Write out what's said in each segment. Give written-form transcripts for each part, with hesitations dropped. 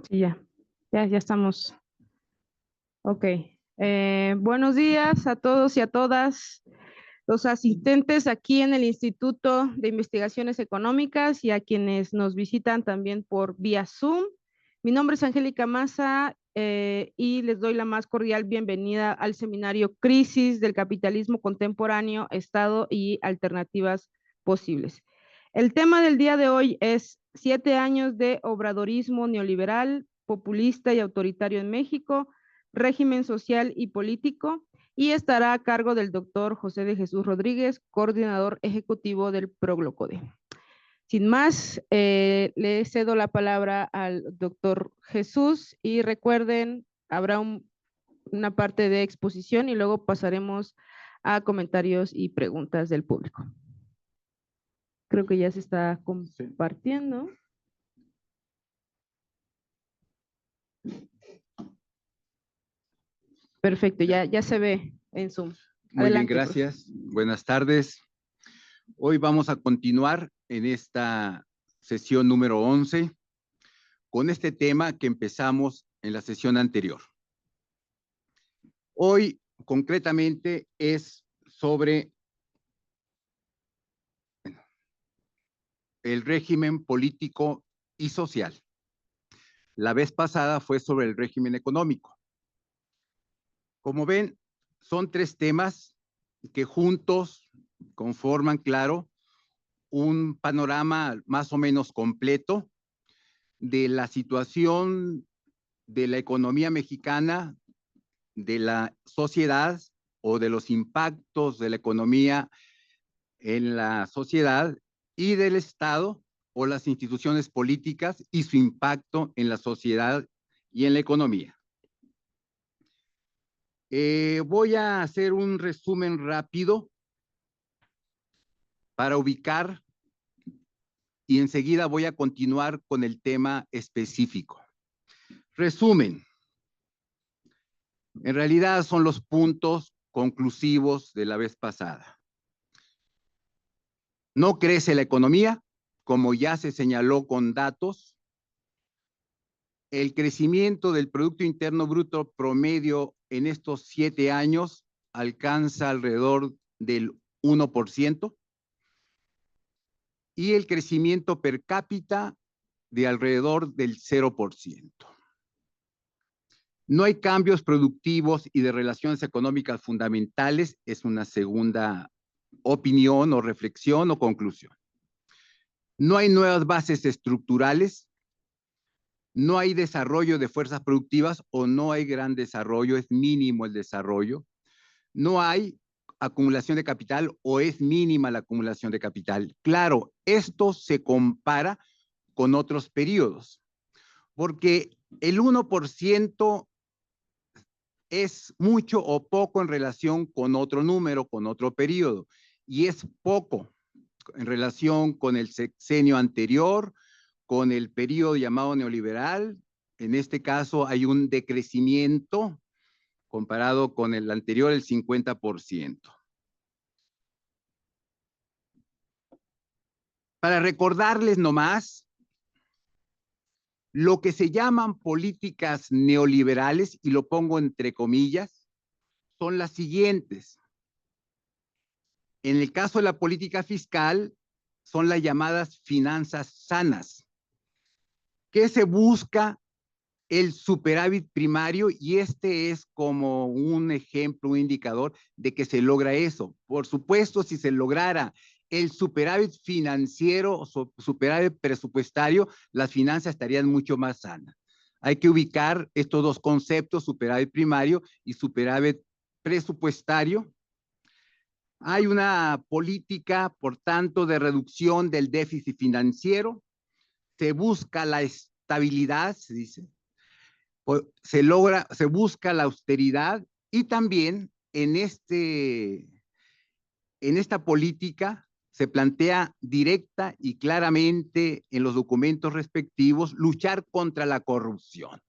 Sí, ya estamos. Ok. Buenos días a todos y a todas los asistentes aquí en el Instituto de Investigaciones Económicas y a quienes nos visitan también por vía Zoom. Mi nombre es Angélica Maza y les doy la más cordial bienvenida al seminario Crisis del Capitalismo Contemporáneo, Estado y Alternativas Posibles. El tema del día de hoy es 7 años de obradorismo neoliberal, populista y autoritario en México, régimen social y político, y estará a cargo del doctor José de Jesús Rodríguez, coordinador ejecutivo del Proglocode. Sin más, le cedo la palabra al doctor Jesús y recuerden, habrá una parte de exposición y luego pasaremos a comentarios y preguntas del público. Creo que ya se está compartiendo. Perfecto, ya se ve en Zoom. Muy bien, Adelante, profe. gracias. Buenas tardes. Hoy vamos a continuar en esta sesión número 11 con este tema que empezamos en la sesión anterior. Hoy, concretamente, es sobre el régimen político y social. La vez pasada fue sobre el régimen económico. Como ven, son tres temas que juntos conforman, claro, un panorama más o menos completo de la situación de la economía mexicana, de la sociedad o de los impactos de la economía en la sociedad y del Estado o las instituciones políticas y su impacto en la sociedad y en la economía. Voy a hacer un resumen rápido para ubicar y enseguida voy a continuar con el tema específico. Resumen. En realidad son los puntos conclusivos de la vez pasada. No crece la economía, como ya se señaló con datos. El crecimiento del Producto Interno Bruto promedio en estos 7 años alcanza alrededor del 1% y el crecimiento per cápita de alrededor del 0%. No hay cambios productivos y de relaciones económicas fundamentales, es una segunda opinión o reflexión o conclusión. No hay nuevas bases estructurales, no hay desarrollo de fuerzas productivas o no hay gran desarrollo, es mínimo el desarrollo. No hay acumulación de capital o es mínima la acumulación de capital. Claro, esto se compara con otros periodos, porque el 1% es mucho o poco en relación con otro número, con otro periodo, y es poco en relación con el sexenio anterior, con el periodo llamado neoliberal. En este caso hay un decrecimiento comparado con el anterior, el 50%. Para recordarles nomás, lo que se llaman políticas neoliberales, y lo pongo entre comillas, son las siguientes. En el caso de la política fiscal, son las llamadas finanzas sanas, que se busca el superávit primario, y este es como un ejemplo, un indicador de que se logra eso. Por supuesto, si se lograra el superávit financiero o superávit presupuestario, las finanzas estarían mucho más sanas. Hay que ubicar estos dos conceptos, superávit primario y superávit presupuestario. Hay una política, por tanto, de reducción del déficit financiero. Se busca la estabilidad, se dice. Se busca la austeridad y también en esta política se plantea directa y claramente en los documentos respectivos luchar contra la corrupción.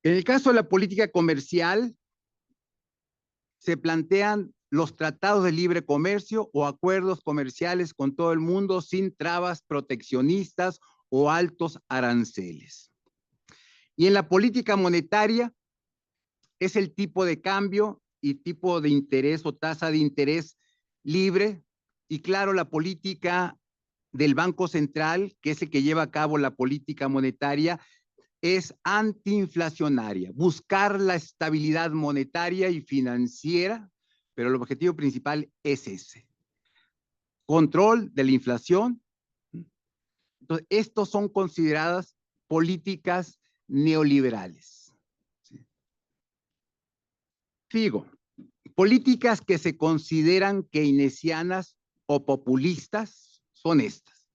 En el caso de la política comercial, se plantean los tratados de libre comercio o acuerdos comerciales con todo el mundo sin trabas proteccionistas o altos aranceles. Y en la política monetaria es el tipo de cambio y tipo de interés o tasa de interés libre. Y claro, la política del Banco Central, que es el que lleva a cabo la política monetaria, es antiinflacionaria, buscar la estabilidad monetaria y financiera, pero el objetivo principal es ese, control de la inflación. Entonces, estos son consideradas políticas neoliberales. Digo, políticas que se consideran keynesianas o populistas son estas.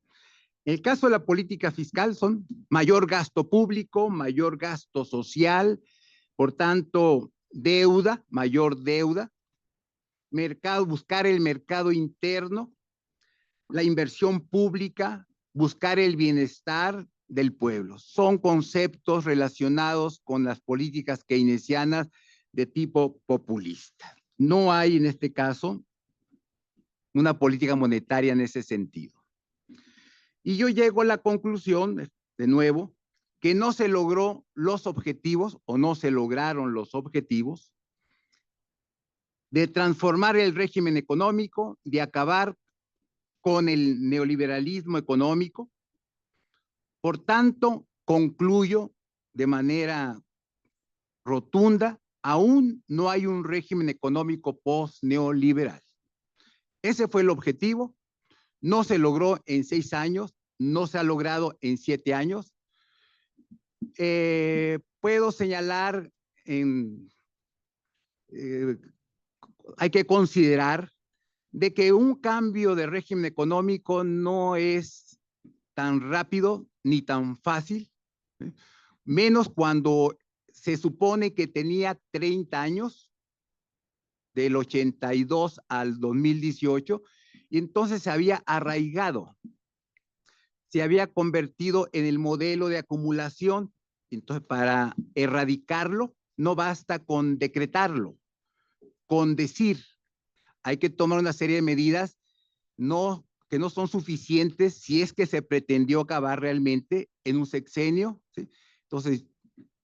En el caso de la política fiscal son mayor gasto público, mayor gasto social, por tanto, deuda, mayor deuda, mercado, buscar el mercado interno, la inversión pública, buscar el bienestar del pueblo. Son conceptos relacionados con las políticas keynesianas de tipo populista. No hay en este caso una política monetaria en ese sentido. Y yo llego a la conclusión, de nuevo, que no se logró los objetivos o no se lograron los objetivos de transformar el régimen económico, de acabar con el neoliberalismo económico. Por tanto, concluyo de manera rotunda, aún no hay un régimen económico post-neoliberal. Ese fue el objetivo, no se logró en 6 años, no se ha logrado en 7 años. Puedo señalar, hay que considerar de que un cambio de régimen económico no es tan rápido ni tan fácil, menos cuando se supone que tenía 30 años, del 82 al 2018, y entonces se había arraigado, se había convertido en el modelo de acumulación. Entonces, para erradicarlo, no basta con decretarlo, con decir, hay que tomar una serie de medidas que no son suficientes si es que se pretendió acabar realmente en un sexenio, ¿sí? Entonces,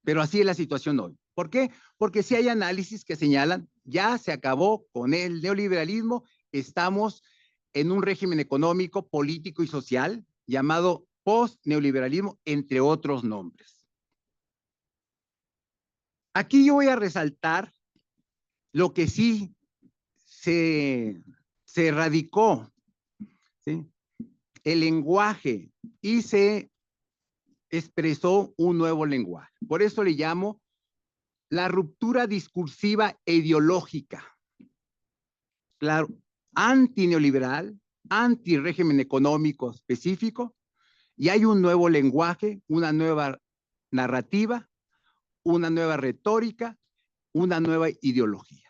pero así es la situación hoy. ¿Por qué? Porque sí hay análisis que señalan, ya se acabó con el neoliberalismo, estamos en un régimen económico, político y social llamado post-neoliberalismo, entre otros nombres. Aquí yo voy a resaltar lo que sí se erradicó, ¿sí? El lenguaje, y se expresó un nuevo lenguaje. Por eso le llamo la ruptura discursiva e ideológica. Claro, antineoliberal, anti-régimen económico específico, y hay un nuevo lenguaje, una nueva narrativa, una nueva retórica, una nueva ideología.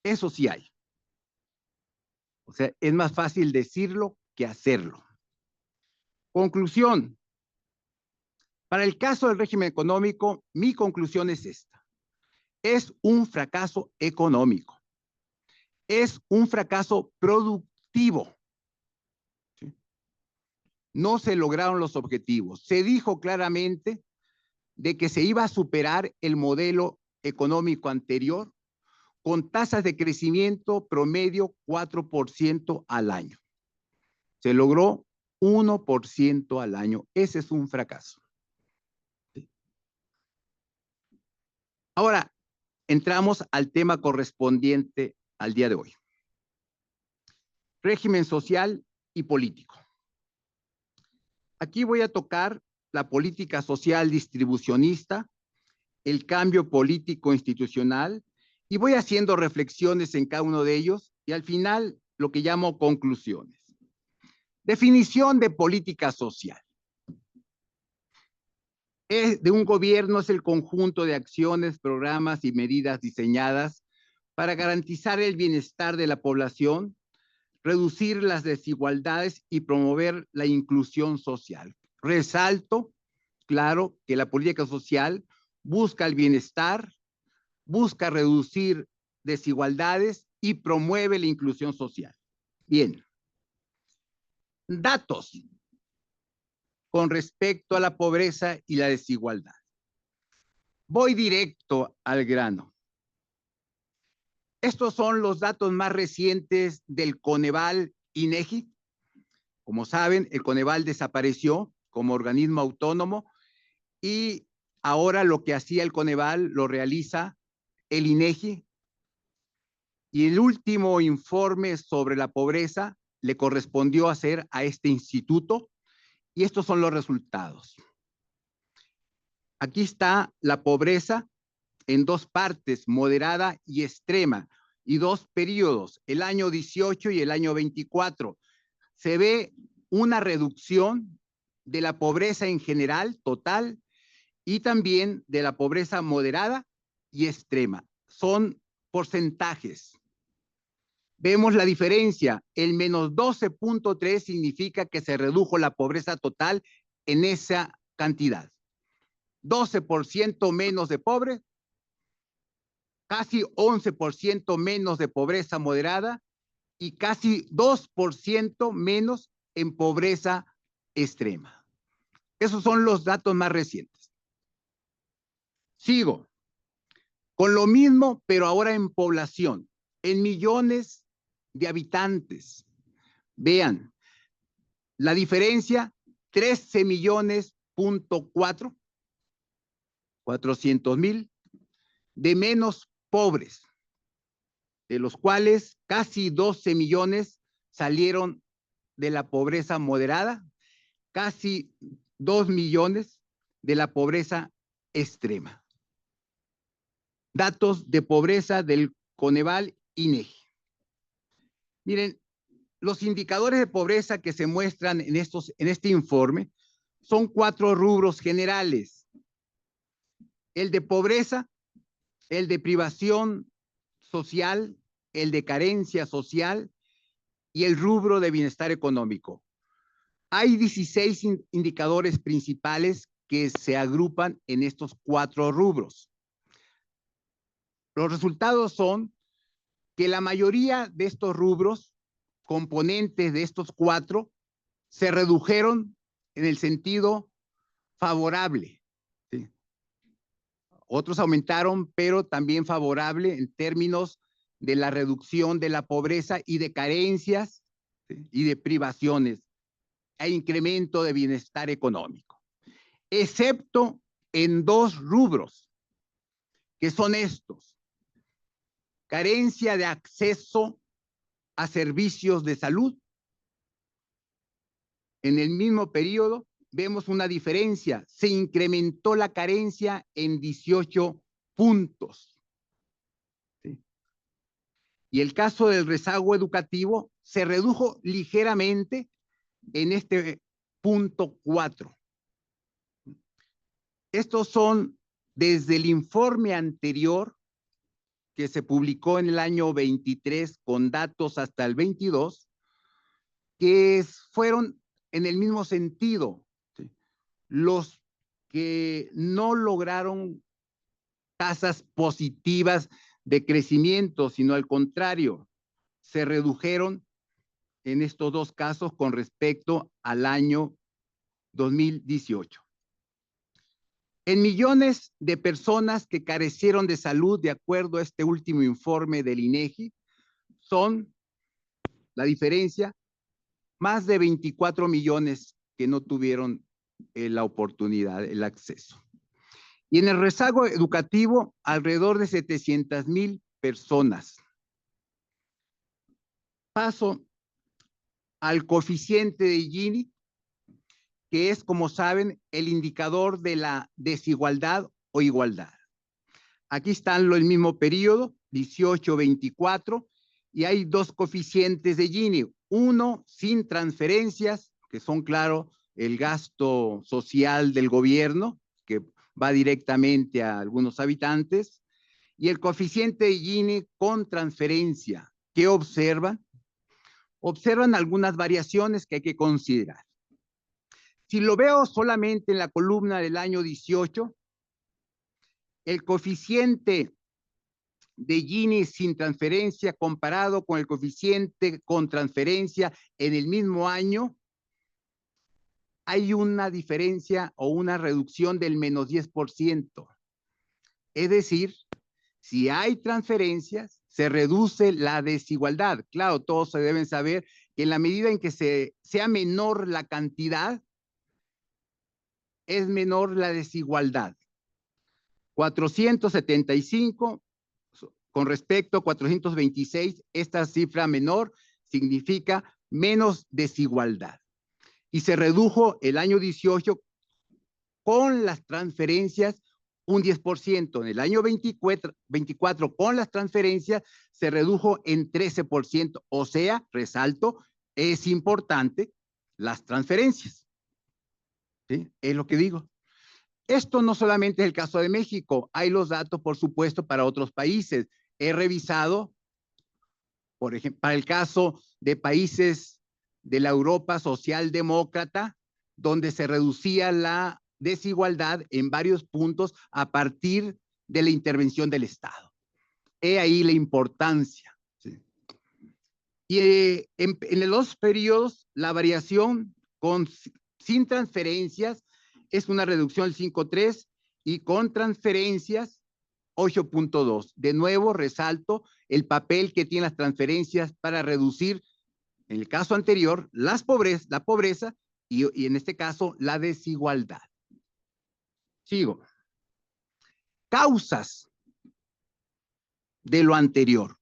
Eso sí hay. O sea, es más fácil decirlo que hacerlo. Conclusión. Para el caso del régimen económico, mi conclusión es esta. Es un fracaso económico. Es un fracaso productivo. ¿Sí? No se lograron los objetivos. Se dijo claramente de que se iba a superar el modelo económico anterior con tasas de crecimiento promedio 4% al año. Se logró 1% al año. Ese es un fracaso. Ahora, entramos al tema correspondiente al día de hoy. Régimen social y político. Aquí voy a tocar la política social distribucionista, el cambio político institucional, y voy haciendo reflexiones en cada uno de ellos y al final lo que llamo conclusiones. Definición de política social. De un gobierno es el conjunto de acciones, programas y medidas diseñadas para garantizar el bienestar de la población, reducir las desigualdades y promover la inclusión social. Resalto, claro, que la política social busca el bienestar, busca reducir desigualdades y promueve la inclusión social. Bien. Datos. con respecto a la pobreza y la desigualdad. Voy directo al grano. Estos son los datos más recientes del Coneval INEGI. Como saben, el Coneval desapareció como organismo autónomo y ahora lo que hacía el Coneval lo realiza el INEGI. Y el último informe sobre la pobreza le correspondió hacer a este instituto y estos son los resultados. Aquí está la pobreza en dos partes, moderada y extrema, y dos periodos, el año 18 y el año 24. Se ve una reducción de la pobreza en general, total, y también de la pobreza moderada y extrema. Son porcentajes. Vemos la diferencia. El menos 12.3 significa que se redujo la pobreza total en esa cantidad. 12% menos de pobres, casi 11% menos de pobreza moderada y casi 2% menos en pobreza extrema. Esos son los datos más recientes. Sigo con lo mismo, pero ahora en población, en millones de habitantes. Vean, la diferencia, 13 millones, 400,000 de menos pobres, de los cuales casi 12 millones salieron de la pobreza moderada, casi 2 millones de la pobreza extrema. Datos de pobreza del Coneval INEGI. Miren, los indicadores de pobreza que se muestran en este informe son 4 rubros generales. El de pobreza, el de privación social, el de carencia social y el rubro de bienestar económico. Hay 16 indicadores principales que se agrupan en estos 4 rubros. Los resultados son que la mayoría de estos rubros, componentes de estos 4, se redujeron en el sentido favorable. ¿Sí? Otros aumentaron, pero también favorable en términos de la reducción de la pobreza y de carencias, ¿sí? Y de privaciones e incremento de bienestar económico, excepto en 2 rubros, que son estos: carencia de acceso a servicios de salud. En el mismo periodo vemos una diferencia, se incrementó la carencia en 18 puntos. ¿Sí? Y el caso del rezago educativo se redujo ligeramente en este punto 4. Estos son desde el informe anterior que se publicó en el año 23 con datos hasta el 22, que fueron en el mismo sentido. ¿Sí? Los que no lograron tasas positivas de crecimiento, sino al contrario, se redujeron en estos 2 casos con respecto al año 2018. En millones de personas que carecieron de salud, de acuerdo a este último informe del INEGI, son la diferencia, más de 24 millones que no tuvieron la oportunidad, el acceso. Y en el rezago educativo, alrededor de 700,000 personas. Paso al coeficiente de Gini, que es, como saben, el indicador de la desigualdad o igualdad. Aquí están el mismo periodo, 18-24, y hay 2 coeficientes de Gini. Uno sin transferencias, que son, claro, el gasto social del gobierno, que va directamente a algunos habitantes, y el coeficiente de Gini con transferencia. ¿Qué observan? Observan algunas variaciones que hay que considerar. Si lo veo solamente en la columna del año 18, el coeficiente de Gini sin transferencia comparado con el coeficiente con transferencia en el mismo año, hay una diferencia o una reducción del menos 10%. Es decir, si hay transferencias, se reduce la desigualdad. Claro, todos se deben saber que en la medida en que sea menor la cantidad, es menor la desigualdad. 475 con respecto a 426, esta cifra menor significa menos desigualdad. Y se redujo el año 18 con las transferencias un 10%. En el año 24 con las transferencias se redujo en 13%. O sea, resalto, es importante las transferencias. ¿Sí? Es lo que digo. Esto no solamente es el caso de México, hay los datos, por supuesto, para otros países. He revisado, por ejemplo, para el caso de países de la Europa socialdemócrata, donde se reducía la desigualdad en varios puntos a partir de la intervención del Estado. He ahí la importancia. ¿Sí? Y en los periodos, la variación sin transferencias es una reducción del 5.3 y con transferencias 8.2. De nuevo, resalto el papel que tienen las transferencias para reducir, en el caso anterior, la pobreza y en este caso la desigualdad. Sigo. Causas de lo anterior.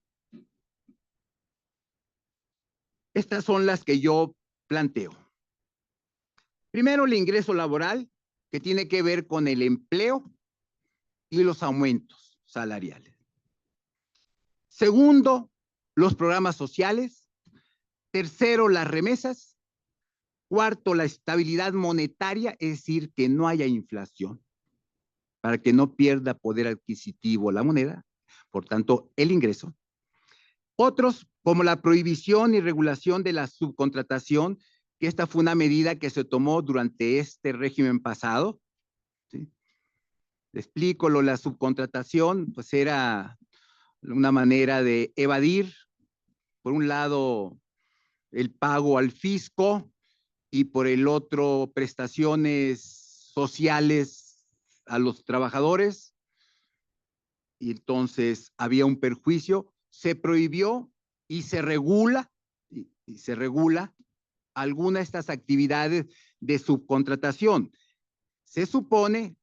Estas son las que yo planteo. Primero, el ingreso laboral, que tiene que ver con el empleo y los aumentos salariales. Segundo, los programas sociales. Tercero, las remesas. Cuarto, la estabilidad monetaria, es decir, que no haya inflación, para que no pierda poder adquisitivo la moneda, por tanto, el ingreso. Otros, como la prohibición y regulación de la subcontratación, que esta fue una medida que se tomó durante este régimen pasado. ¿Sí? Le explico, la subcontratación, pues era una manera de evadir, por un lado, el pago al fisco y por el otro, prestaciones sociales a los trabajadores. Y entonces había un perjuicio, se prohibió y se regula, alguna de estas actividades de subcontratación. Se supone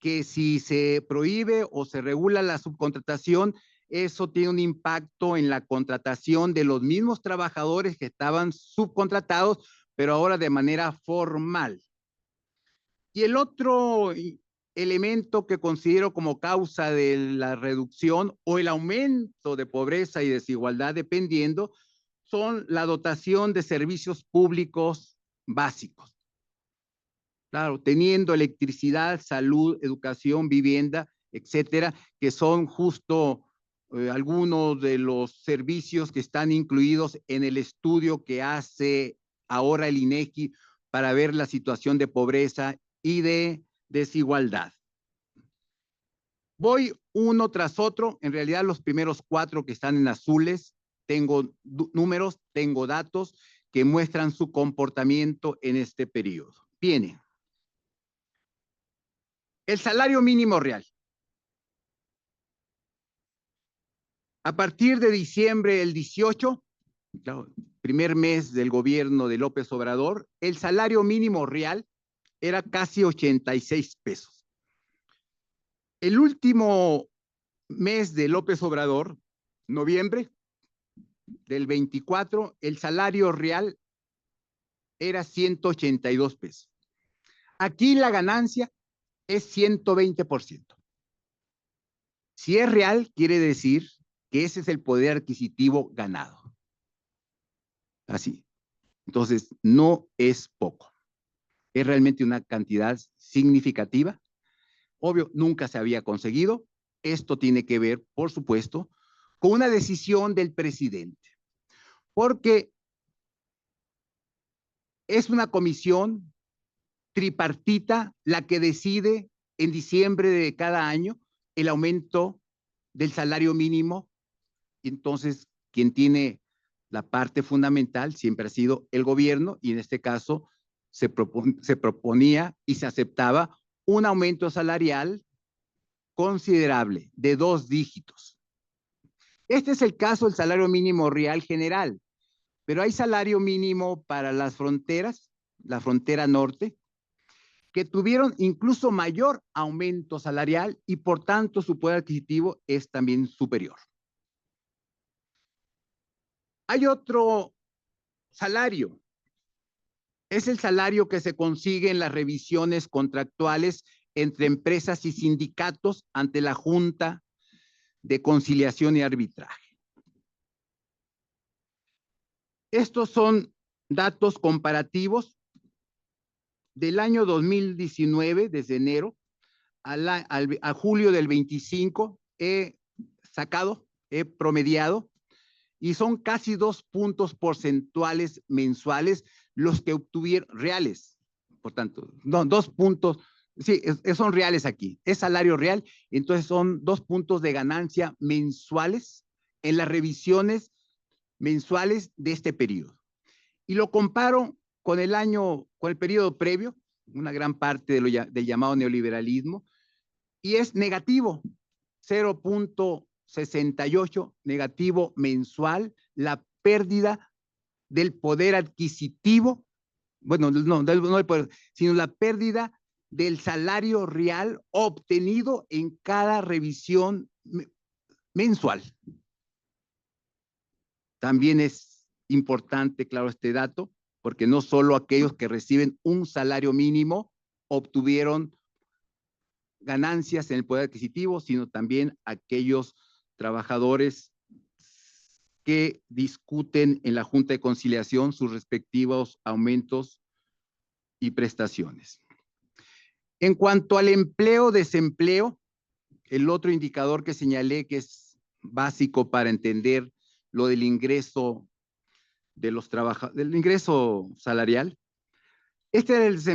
que si se prohíbe o se regula la subcontratación, eso tiene un impacto en la contratación de los mismos trabajadores que estaban subcontratados, pero ahora de manera formal. Y el otro elemento que considero como causa de la reducción o el aumento de pobreza y desigualdad, dependiendo, son la dotación de servicios públicos básicos. Claro, teniendo electricidad, salud, educación, vivienda, etcétera, que son justo algunos de los servicios que están incluidos en el estudio que hace ahora el INEGI para ver la situación de pobreza y de desigualdad. Voy uno tras otro, en realidad los primeros 4 que están en azules, tengo números, tengo datos que muestran su comportamiento en este periodo. Viene. El salario mínimo real. A partir de diciembre del 18, claro, primer mes del gobierno de López Obrador, el salario mínimo real era casi 86 pesos. El último mes de López Obrador, noviembre del 24, el salario real era 182 pesos. Aquí la ganancia es 120%. Si es real, quiere decir que ese es el poder adquisitivo ganado. Así. Entonces, no es poco. Es realmente una cantidad significativa. Obvio, nunca se había conseguido. Esto tiene que ver, por supuesto, con una decisión del presidente. Porque es una comisión tripartita la que decide en diciembre de cada año el aumento del salario mínimo. Entonces, quien tiene la parte fundamental siempre ha sido el gobierno y en este caso se proponía y se aceptaba un aumento salarial considerable de 2 dígitos. Este es el caso del salario mínimo real general, pero hay salario mínimo para las fronteras, la frontera norte, que tuvieron incluso mayor aumento salarial y por tanto su poder adquisitivo es también superior. Hay otro salario, es el salario que se consigue en las revisiones contractuales entre empresas y sindicatos ante la Junta de Conciliación y Arbitraje. Estos son datos comparativos del año 2019, desde enero a julio del 25, he promediado, y son casi 2 puntos porcentuales mensuales los que obtuvieron reales. Por tanto, no, 2 puntos, sí, son reales aquí, es salario real, entonces son 2 puntos de ganancia mensuales en las revisiones mensuales de este periodo. Y lo comparo con el periodo previo, una gran parte del llamado neoliberalismo, y es negativo, 0.68 negativo mensual, la pérdida del poder adquisitivo, bueno, no del poder, sino la pérdida del salario real obtenido en cada revisión mensual. También es importante, claro, este dato, porque no solo aquellos que reciben un salario mínimo obtuvieron ganancias en el poder adquisitivo, sino también aquellos trabajadores que discuten en la Junta de Conciliación sus respectivos aumentos y prestaciones. En cuanto al empleo-desempleo, el otro indicador que señalé que es básico para entender lo del ingreso de los trabajadores, del ingreso salarial, este es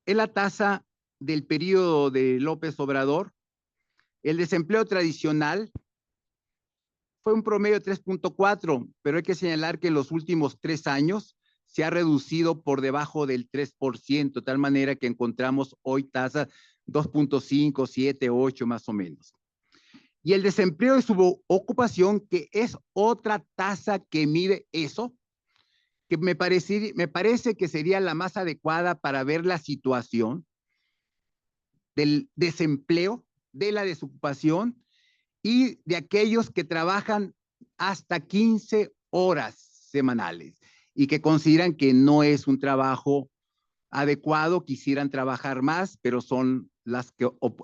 la tasa del periodo de López Obrador. El desempleo tradicional fue un promedio de 3.4, pero hay que señalar que en los últimos 3 años se ha reducido por debajo del 3%, de tal manera que encontramos hoy tasas 2.5, 7, 8 más o menos. Y el desempleo de subocupación, que es otra tasa que mide eso, que me parece que sería la más adecuada para ver la situación del desempleo, de la desocupación y de aquellos que trabajan hasta 15 horas semanales y que consideran que no es un trabajo adecuado, quisieran trabajar más, pero son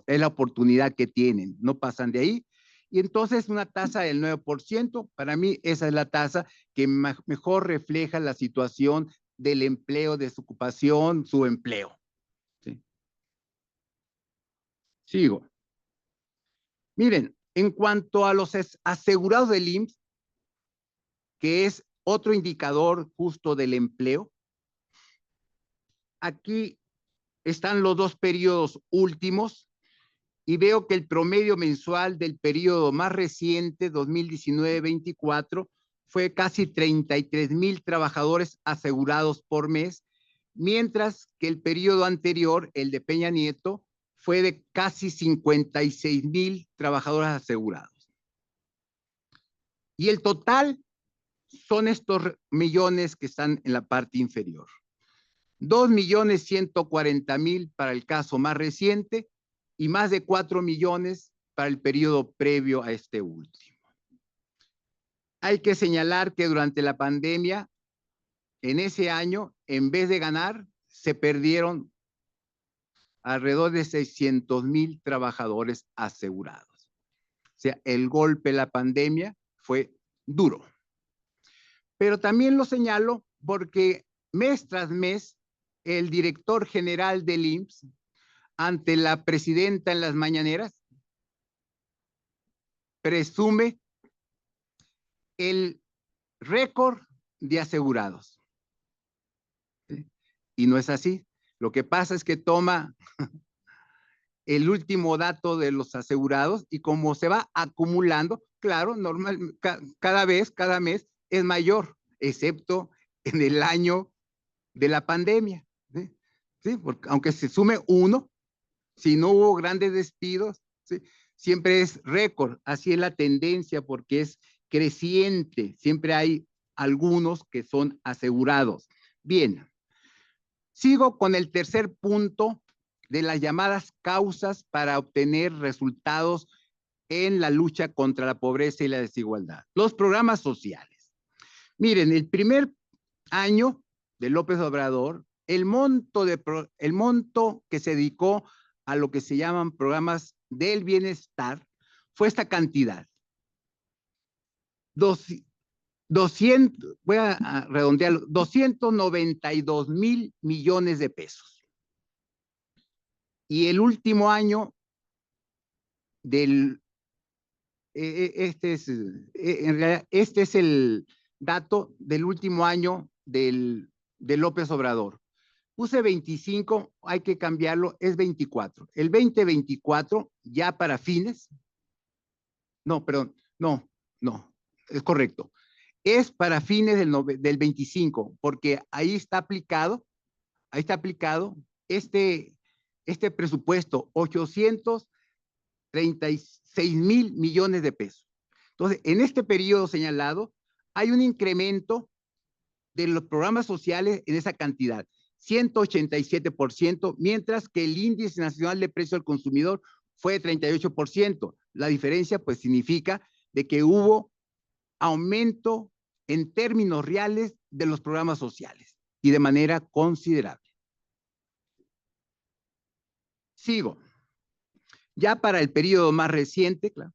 es la oportunidad que tienen, no pasan de ahí. Y entonces una tasa del 9%, para mí esa es la tasa que mejor refleja la situación del empleo, desocupación, subempleo. ¿Sí? Sigo. Miren, en cuanto a los asegurados del IMSS, que es otro indicador justo del empleo, aquí están los 2 periodos últimos y veo que el promedio mensual del periodo más reciente, 2019-24, fue casi 33,000 trabajadores asegurados por mes, mientras que el periodo anterior, el de Peña Nieto, fue de casi 56,000 trabajadores asegurados. Y el total son estos millones que están en la parte inferior. 2,140,000 para el caso más reciente y más de 4 millones para el periodo previo a este último. Hay que señalar que durante la pandemia, en ese año, en vez de ganar, se perdieron alrededor de 600,000 trabajadores asegurados. O sea, el golpe de la pandemia fue duro. Pero también lo señalo porque mes tras mes, el director general del IMSS, ante la presidenta en las mañaneras, presume el récord de asegurados. ¿Sí? Y no es así. Lo que pasa es que toma el último dato de los asegurados y como se va acumulando, claro, normal, cada mes es mayor, excepto en el año de la pandemia. ¿Sí? ¿sí? Porque aunque se sume uno, si no hubo grandes despidos, ¿sí? Siempre es récord, así es la tendencia porque es creciente, siempre hay algunos que son asegurados. Bien, sigo con el tercer punto de las llamadas causas para obtener resultados en la lucha contra la pobreza y la desigualdad. Los programas sociales. Miren, el primer año de López Obrador, el monto que se dedicó a lo que se llaman programas del bienestar fue esta cantidad. 200, voy a redondearlo, 292,000 millones de pesos. Y el último año del, en realidad, este es el dato del último año de López Obrador. Puse 25, hay que cambiarlo, es 24. El 2024, ya para fines, no, perdón, no, es correcto. Es para fines del 25, porque ahí está aplicado este presupuesto, 836,000 millones de pesos. Entonces, en este periodo señalado, hay un incremento de los programas sociales en esa cantidad, 187%, mientras que el índice nacional de precio al consumidor fue de 38%. La diferencia, pues, significa de que hubo aumento en términos reales de los programas sociales y de manera considerable. Sigo. Ya para el periodo más reciente, claro,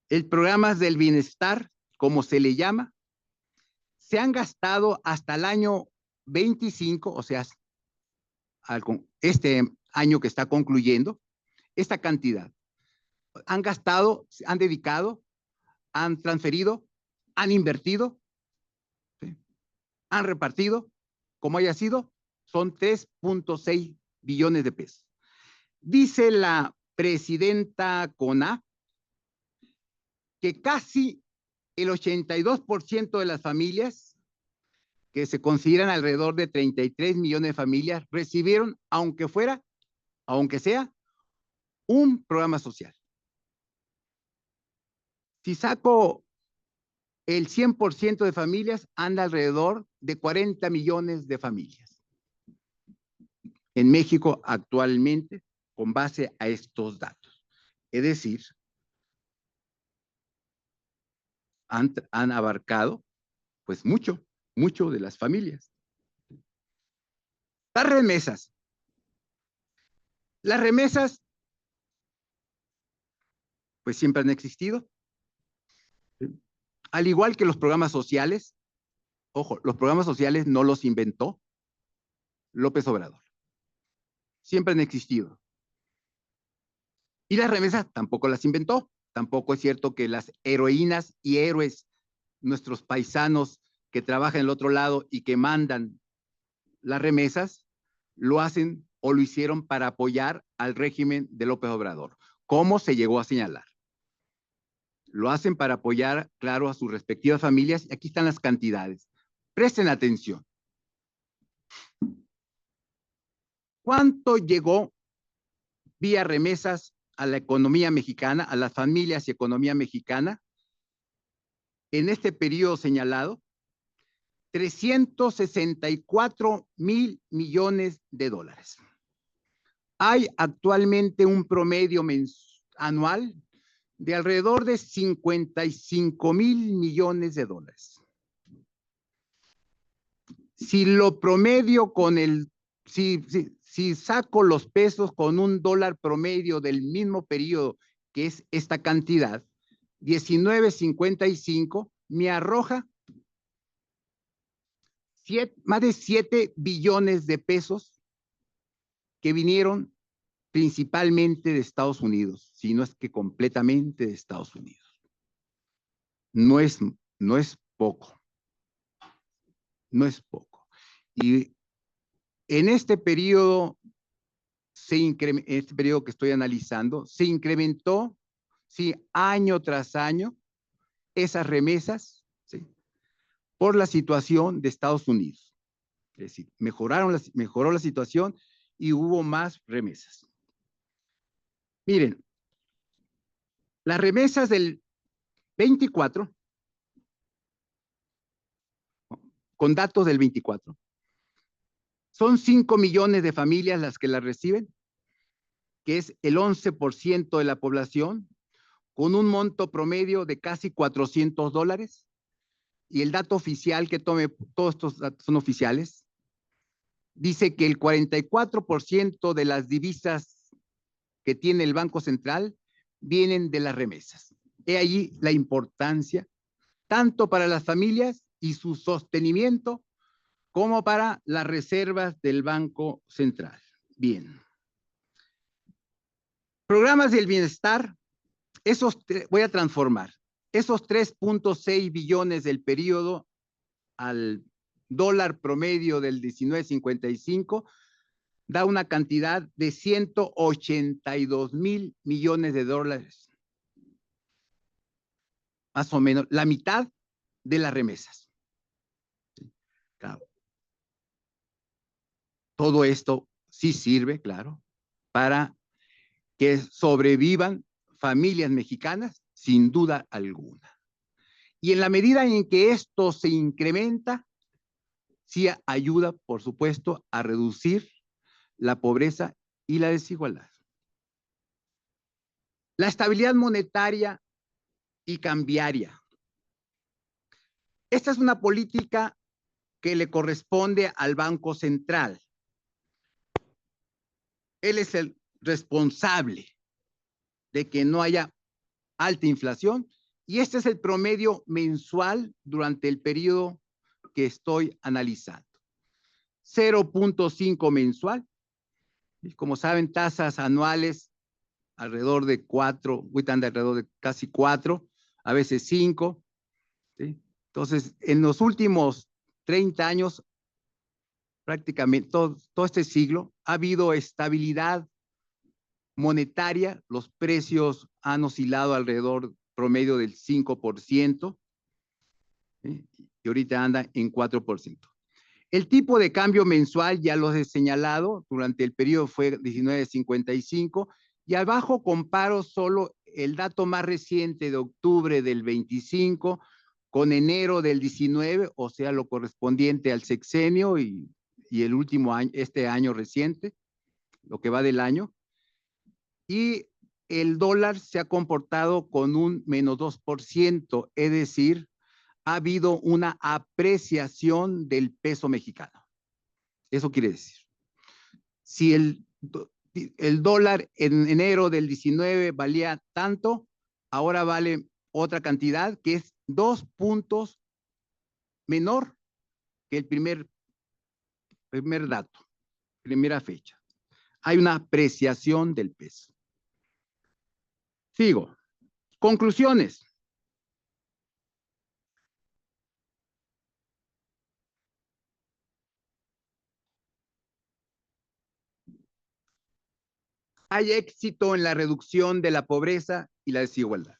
el programa del bienestar, como se le llama, se han gastado hasta el año 25, o sea, este año que está concluyendo, esta cantidad. Han gastado, han dedicado, han transferido, han invertido, ¿sí? Han repartido, como haya sido, son 3.6 billones de pesos. Dice la presidenta CONA que casi el 82% de las familias, que se consideran alrededor de 33 millones de familias, recibieron, aunque sea, un programa social. Si saco el 100% de familias, anda alrededor de 40 millones de familias en México actualmente, con base a estos datos. Es decir, han abarcado pues mucho de las familias. Las remesas. Las remesas pues siempre han existido. Al igual que los programas sociales, ojo, los programas sociales no los inventó López Obrador. Siempre han existido. Y las remesas tampoco las inventó. Tampoco es cierto que las heroínas y héroes, nuestros paisanos que trabajan en el otro lado y que mandan las remesas, lo hacen o lo hicieron para apoyar al régimen de López Obrador, como se llegó a señalar. Lo hacen para apoyar, claro, a sus respectivas familias. Y aquí están las cantidades. Presten atención. ¿Cuánto llegó vía remesas a la economía mexicana, a las familias y economía mexicana? En este periodo señalado, 364,000 millones de dólares. Hay actualmente un promedio anual de alrededor de 55,000 millones de dólares. Si lo promedio con si saco los pesos con un dólar promedio del mismo periodo, que es esta cantidad, 19.55, me arroja más de 7 billones de pesos que vinieron principalmente de Estados Unidos, si no es que completamente de Estados Unidos. No es poco. No es poco. Y en este periodo, este periodo que estoy analizando, se incrementó, sí, año tras año, esas remesas, ¿sí?, por la situación de Estados Unidos. Es decir, mejoró la situación y hubo más remesas. Miren, las remesas del 24, con datos del 24, son 5 millones de familias las que las reciben, que es el 11% de la población, con un monto promedio de casi $400. Y el dato oficial que tome, todos estos datos son oficiales, dice que el 44% de las divisas que tiene el Banco Central vienen de las remesas. He allí la importancia, tanto para las familias y su sostenimiento, como para las reservas del Banco Central. Bien. Programas del bienestar, voy a transformar. Esos 3.6 billones del periodo al dólar promedio del 19.55 da una cantidad de 182,000 millones de dólares. Más o menos la mitad de las remesas. Claro. Todo esto sí sirve, claro, para que sobrevivan familias mexicanas, sin duda alguna. Y en la medida en que esto se incrementa, sí ayuda, por supuesto, a reducir la pobreza y la desigualdad. La estabilidad monetaria y cambiaria. Esta es una política que le corresponde al Banco Central. Él es el responsable de que no haya alta inflación y este es el promedio mensual durante el periodo que estoy analizando. 0.5 mensual. Y como saben, tasas anuales alrededor de 4, ahorita alrededor de casi 4, a veces 5. ¿Sí? Entonces, en los últimos 30 años, prácticamente todo este siglo, ha habido estabilidad monetaria, los precios han oscilado alrededor promedio del 5%, ¿sí? Y ahorita anda en 4%. El tipo de cambio mensual, ya lo he señalado, durante el periodo fue 19.55, y abajo comparo solo el dato más reciente de octubre del 25 con enero del 19, o sea, lo correspondiente al sexenio y el último año, este año reciente, lo que va del año. Y el dólar se ha comportado con un menos 2%, es decir, ha habido una apreciación del peso mexicano. Eso quiere decir, si el dólar en enero del 19 valía tanto, ahora vale otra cantidad que es 2 puntos menor que el primer dato, primera fecha. Hay una apreciación del peso. Sigo. Conclusiones. Hay éxito en la reducción de la pobreza y la desigualdad.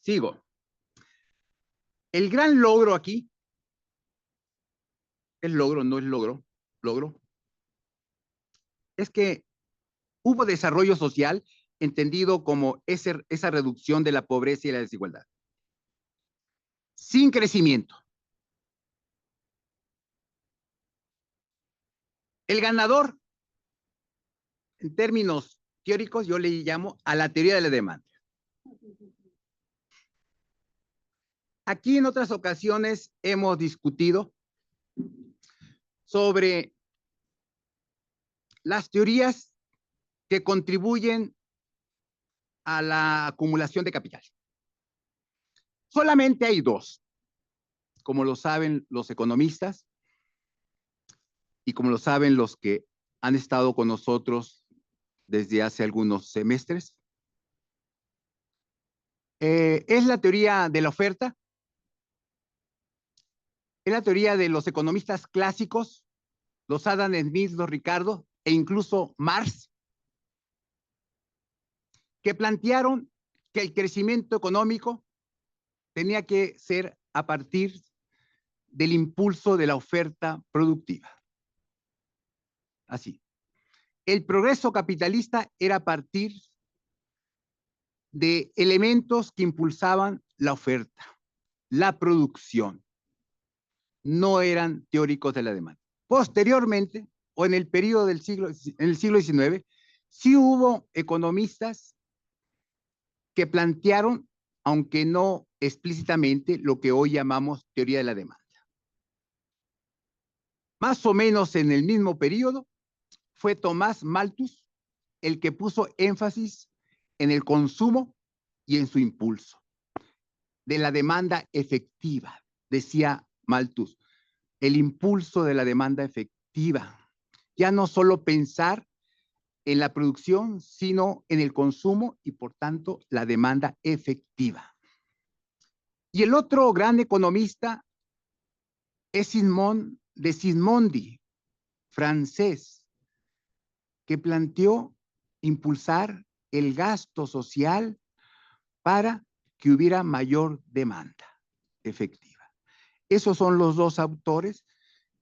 Sigo. El gran logro aquí, es logro, no es logro, es que hubo desarrollo social entendido como esa reducción de la pobreza y la desigualdad. Sin crecimiento. El ganador, en términos teóricos, yo le llamo a la teoría de la demanda. Aquí en otras ocasiones hemos discutido sobre las teorías que contribuyen a la acumulación de capital. Solamente hay dos, como lo saben los economistas y como lo saben los que han estado con nosotros desde hace algunos semestres. Es la teoría de la oferta, es la teoría de los economistas clásicos, los Adam Smith, los Ricardo e incluso Marx, que plantearon que el crecimiento económico tenía que ser a partir del impulso de la oferta productiva. Así. El progreso capitalista era a partir de elementos que impulsaban la oferta, la producción. No eran teóricos de la demanda. Posteriormente, o en el periodo del siglo XIX, sí hubo economistas que plantearon, aunque no explícitamente, lo que hoy llamamos teoría de la demanda. Más o menos en el mismo periodo fue Tomás Malthus el que puso énfasis en el consumo y en su impulso. De la demanda efectiva, decía Malthus, el impulso de la demanda efectiva. Ya no solo pensar en la producción, sino en el consumo y, por tanto, la demanda efectiva. Y el otro gran economista es Simón de Sismondi, francés, que planteó impulsar el gasto social para que hubiera mayor demanda efectiva. Esos son los dos autores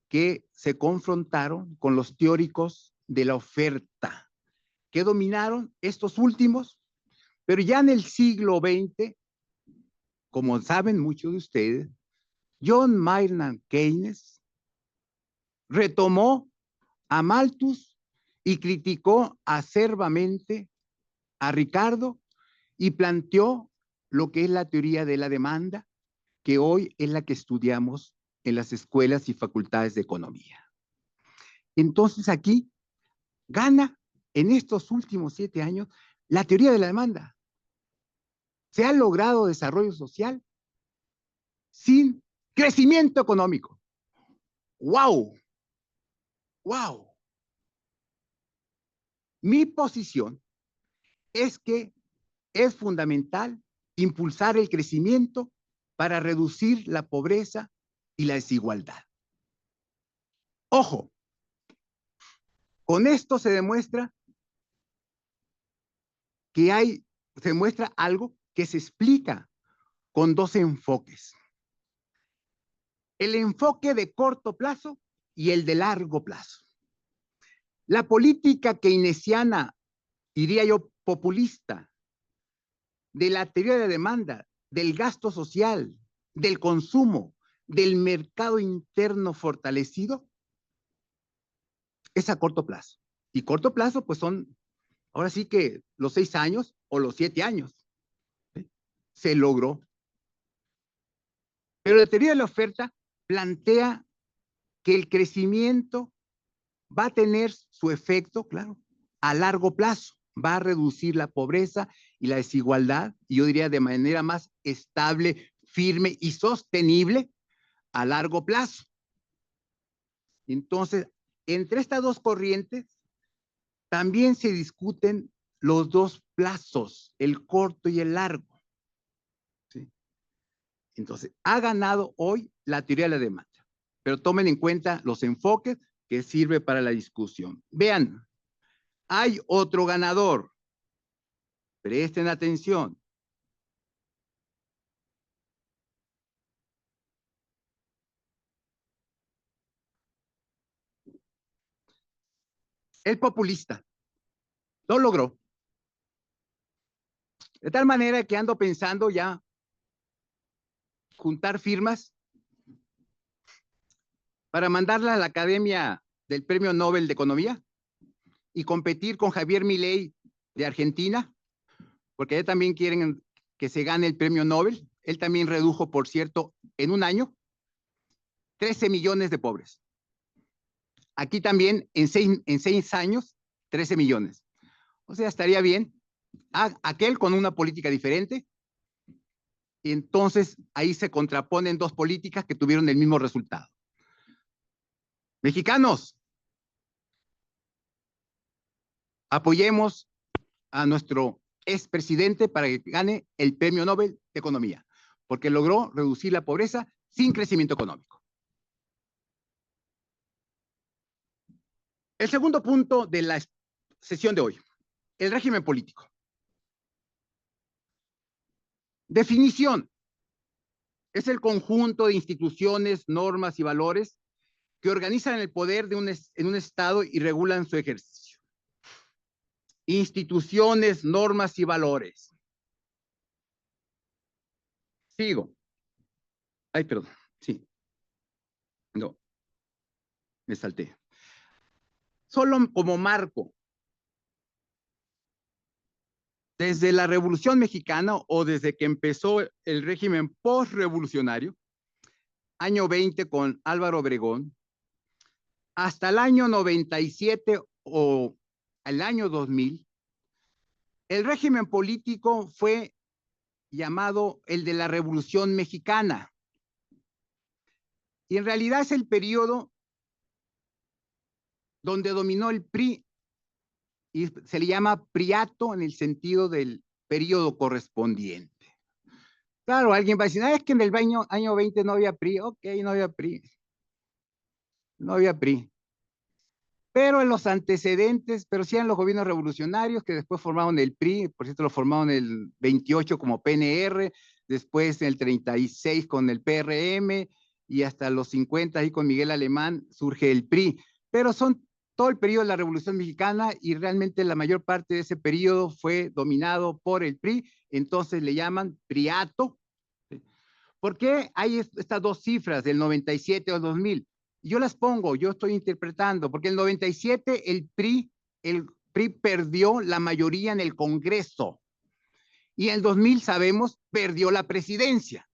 que se confrontaron con los teóricos de la oferta, que dominaron estos últimos, pero ya en el siglo XX, como saben muchos de ustedes, John Maynard Keynes retomó a Malthus y criticó acerbamente a Ricardo y planteó lo que es la teoría de la demanda, que hoy es la que estudiamos en las escuelas y facultades de economía. Entonces aquí gana en estos últimos 7 años la teoría de la demanda. Se ha logrado desarrollo social sin crecimiento económico. ¡Wow! ¡Wow! Mi posición es que es fundamental impulsar el crecimiento para reducir la pobreza y la desigualdad. Ojo, con esto se demuestra que se muestra algo que se explica con dos enfoques. El enfoque de corto plazo y el de largo plazo. La política keynesiana, diría yo, populista, de la teoría de demanda, del gasto social, del consumo, del mercado interno fortalecido, es a corto plazo. Y corto plazo, pues son, ahora sí que los 6 años o los 7 años. ¿Sí? Se logró. Pero la teoría de la oferta plantea que el crecimiento va a tener su efecto, claro, a largo plazo. Va a reducir la pobreza y la desigualdad, y yo diría de manera más estable, firme y sostenible a largo plazo. Entonces, entre estas dos corrientes, también se discuten los dos plazos, el corto y el largo. ¿Sí? Entonces, ha ganado hoy la teoría de la demanda, pero tomen en cuenta los enfoques que sirve para la discusión. Vean, hay otro ganador. Presten atención. El populista lo logró. De tal manera que ando pensando ya juntar firmas para mandarla a la Academia del Premio Nobel de Economía y competir con Javier Milei de Argentina, porque ellos también quieren que se gane el premio Nobel. Él también redujo, por cierto, en un año, 13 millones de pobres. Aquí también, en seis años, 13 millones. O sea, estaría bien. Aquel con una política diferente. Y entonces, ahí se contraponen dos políticas que tuvieron el mismo resultado. Mexicanos, apoyemos a nuestro expresidente para que gane el premio Nobel de Economía, porque logró reducir la pobreza sin crecimiento económico. El segundo punto de la sesión de hoy, el régimen político. Definición. es el conjunto de instituciones, normas y valores que organizan el poder en un Estado y regulan su ejercicio. Instituciones, normas y valores. Sigo. Ay, perdón. Sí. No. Me salté. Solo como marco. Desde la Revolución Mexicana o desde que empezó el régimen postrevolucionario, año 20 con Álvaro Obregón, hasta el año 97 o el año 2000, el régimen político fue llamado el de la Revolución Mexicana. Y en realidad es el periodo donde dominó el PRI y se le llama priato en el sentido del periodo correspondiente. Claro, alguien va a decir, es que en el año 20 no había PRI. Ok, no había PRI. No había PRI. Pero en los antecedentes, pero sí eran los gobiernos revolucionarios que después formaron el PRI, por cierto lo formaron en el 28 como PNR, después en el 36 con el PRM y hasta los 50 ahí con Miguel Alemán surge el PRI. Pero son todo el periodo de la Revolución Mexicana y realmente la mayor parte de ese periodo fue dominado por el PRI, entonces le llaman priato. ¿Por qué hay estas dos cifras del 97 al 2000? Yo las pongo, yo estoy interpretando, porque en el 97 el PRI perdió la mayoría en el Congreso y en el 2000 sabemos perdió la presidencia.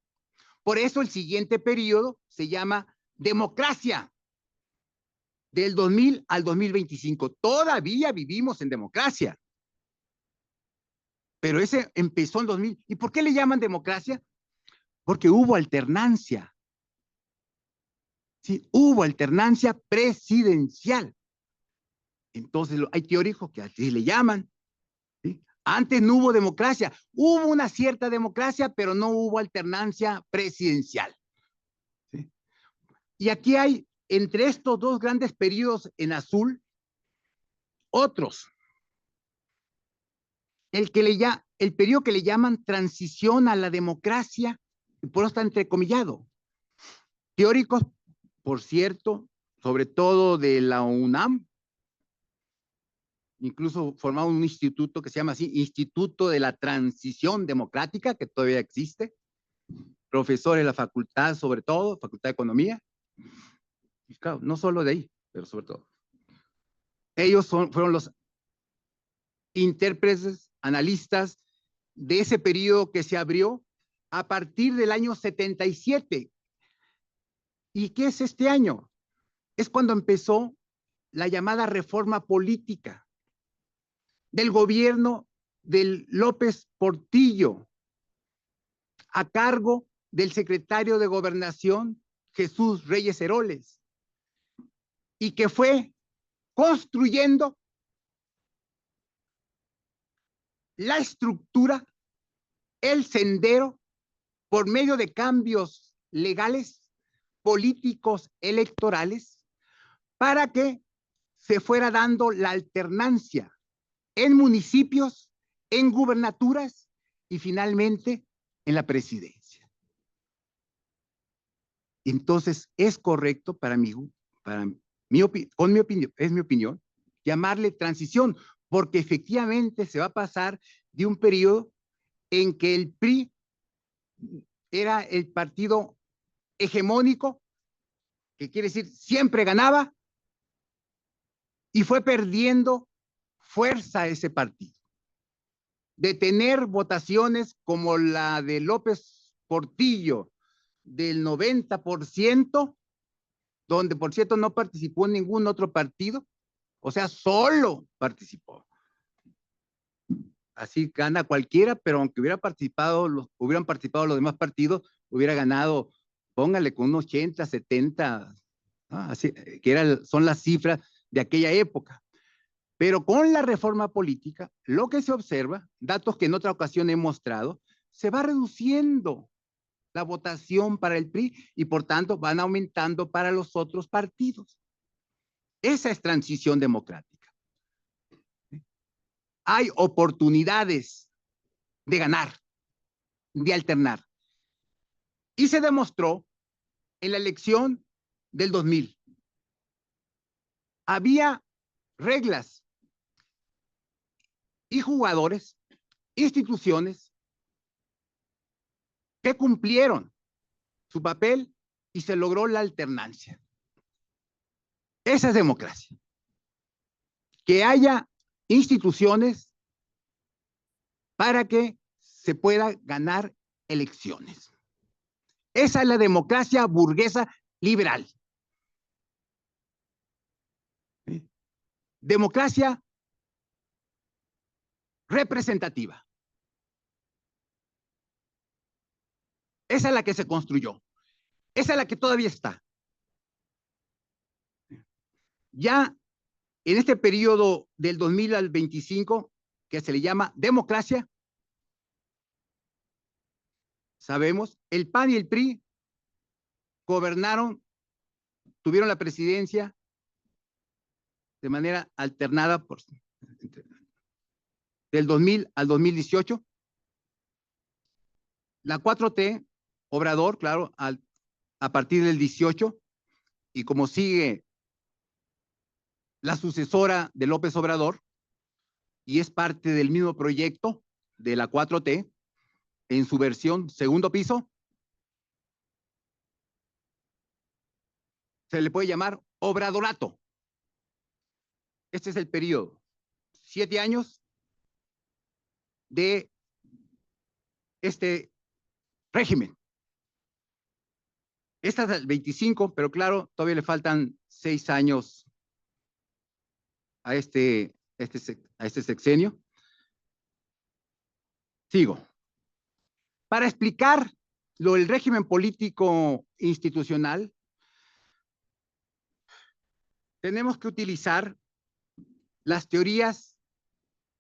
Por eso el siguiente periodo se llama democracia, del 2000 al 2025. Todavía vivimos en democracia, pero ese empezó en 2000. ¿Y por qué le llaman democracia? Porque hubo alternancia. Sí, hubo alternancia presidencial. Entonces hay teóricos que así le llaman. ¿Sí? Antes no hubo democracia. Hubo una cierta democracia, pero no hubo alternancia presidencial. ¿Sí? Y aquí hay, entre estos dos grandes periodos en azul, otros. El periodo que le llaman transición a la democracia, por eso está entrecomillado. Teóricos, por cierto, sobre todo de la UNAM, incluso formaron un instituto que se llama así, Instituto de la Transición Democrática, que todavía existe, profesores de la facultad, sobre todo, Facultad de Economía, y claro, no solo de ahí, pero sobre todo. Ellos fueron los intérpretes, analistas de ese periodo que se abrió a partir del año 77. ¿Y qué es este año? Es cuando empezó la llamada reforma política del gobierno del López Portillo, a cargo del secretario de Gobernación, Jesús Reyes Heroles, y que fue construyendo la estructura, el sendero, por medio de cambios legales, políticos, electorales, para que se fuera dando la alternancia en municipios, en gubernaturas y finalmente en la presidencia. Entonces, es correcto para mí, es mi opinión, llamarle transición, porque efectivamente se va a pasar de un periodo en que el PRI era el partido hegemónico, que quiere decir siempre ganaba, y fue perdiendo fuerza ese partido. De tener votaciones como la de López Portillo del 90%, donde por cierto no participó en ningún otro partido, o sea, solo participó. Así gana cualquiera, pero aunque hubieran participado los demás partidos, hubiera ganado, póngale con unos 80, 70, ¿no? Así, que son las cifras de aquella época. Pero con la reforma política, lo que se observa, datos que en otra ocasión he mostrado, se va reduciendo la votación para el PRI y por tanto van aumentando para los otros partidos. Esa es transición democrática. Hay oportunidades de ganar, de alternar. Y se demostró en la elección del 2000. Había reglas y jugadores, instituciones que cumplieron su papel y se logró la alternancia. Esa es democracia. Que haya instituciones para que se pueda ganar elecciones. Esa es la democracia burguesa liberal. ¿Sí? Democracia representativa. Esa es la que se construyó. Esa es la que todavía está. Ya en este periodo del 2000 al 25, que se le llama democracia, sabemos, el PAN y el PRI gobernaron, tuvieron la presidencia de manera alternada del 2000 al 2018. La 4T, Obrador, claro, a partir del 18, y como sigue la sucesora de López Obrador, y es parte del mismo proyecto de la 4T, en su versión segundo piso, se le puede llamar obradorato. Este es el periodo, 7 años de este régimen. Esta es el 25, pero claro, todavía le faltan 6 años a este sexenio. Sigo. Para explicar lo del régimen político institucional, tenemos que utilizar las teorías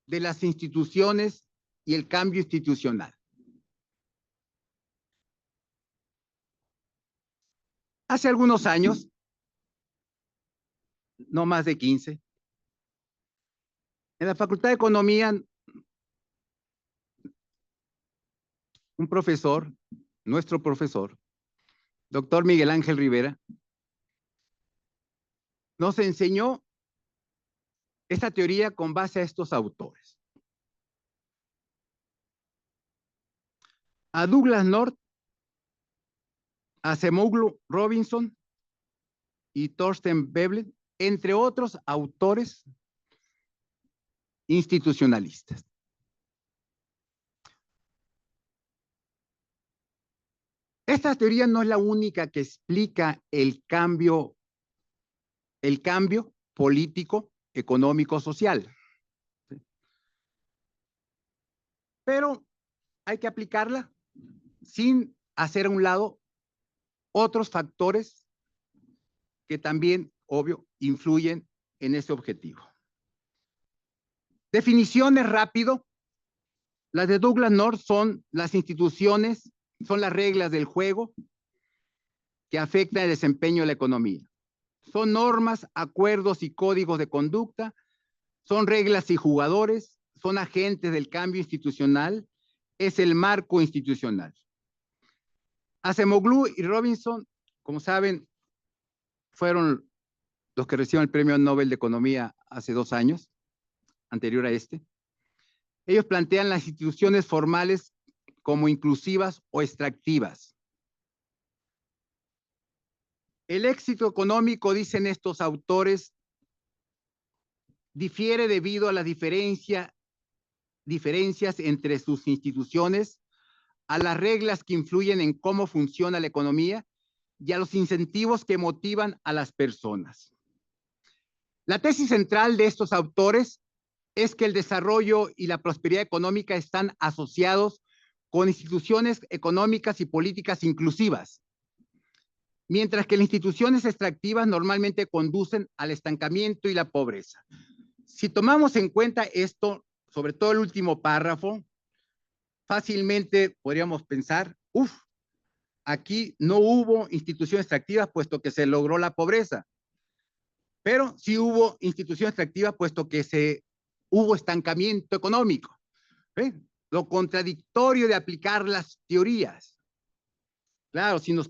de las instituciones y el cambio institucional. Hace algunos años, no más de 15, en la Facultad de Economía, un profesor, nuestro profesor, doctor Miguel Ángel Rivera, nos enseñó esta teoría con base a estos autores. A Douglas North, a Acemoglu Robinson y Thorsten Veblen, entre otros autores institucionalistas. Esta teoría no es la única que explica el cambio político, económico, social. Pero hay que aplicarla sin hacer a un lado otros factores que también, obvio, influyen en ese objetivo. Definiciones rápido. Las de Douglas North son las instituciones, son las reglas del juego que afectan el desempeño de la economía. Son normas, acuerdos y códigos de conducta, son reglas y jugadores, son agentes del cambio institucional, es el marco institucional. Acemoglu y Robinson, como saben, fueron los que recibieron el Premio Nobel de Economía hace 2 años, anterior a este. Ellos plantean las instituciones formales como inclusivas o extractivas. El éxito económico, dicen estos autores, difiere debido a las diferencias entre sus instituciones, a las reglas que influyen en cómo funciona la economía y a los incentivos que motivan a las personas. La tesis central de estos autores es que el desarrollo y la prosperidad económica están asociados con instituciones económicas y políticas inclusivas, mientras que las instituciones extractivas normalmente conducen al estancamiento y la pobreza. Si tomamos en cuenta esto, sobre todo el último párrafo, fácilmente podríamos pensar, aquí no hubo instituciones extractivas puesto que se logró la pobreza, pero sí hubo instituciones extractivas puesto que hubo estancamiento económico. Lo contradictorio de aplicar las teorías. Claro, si nos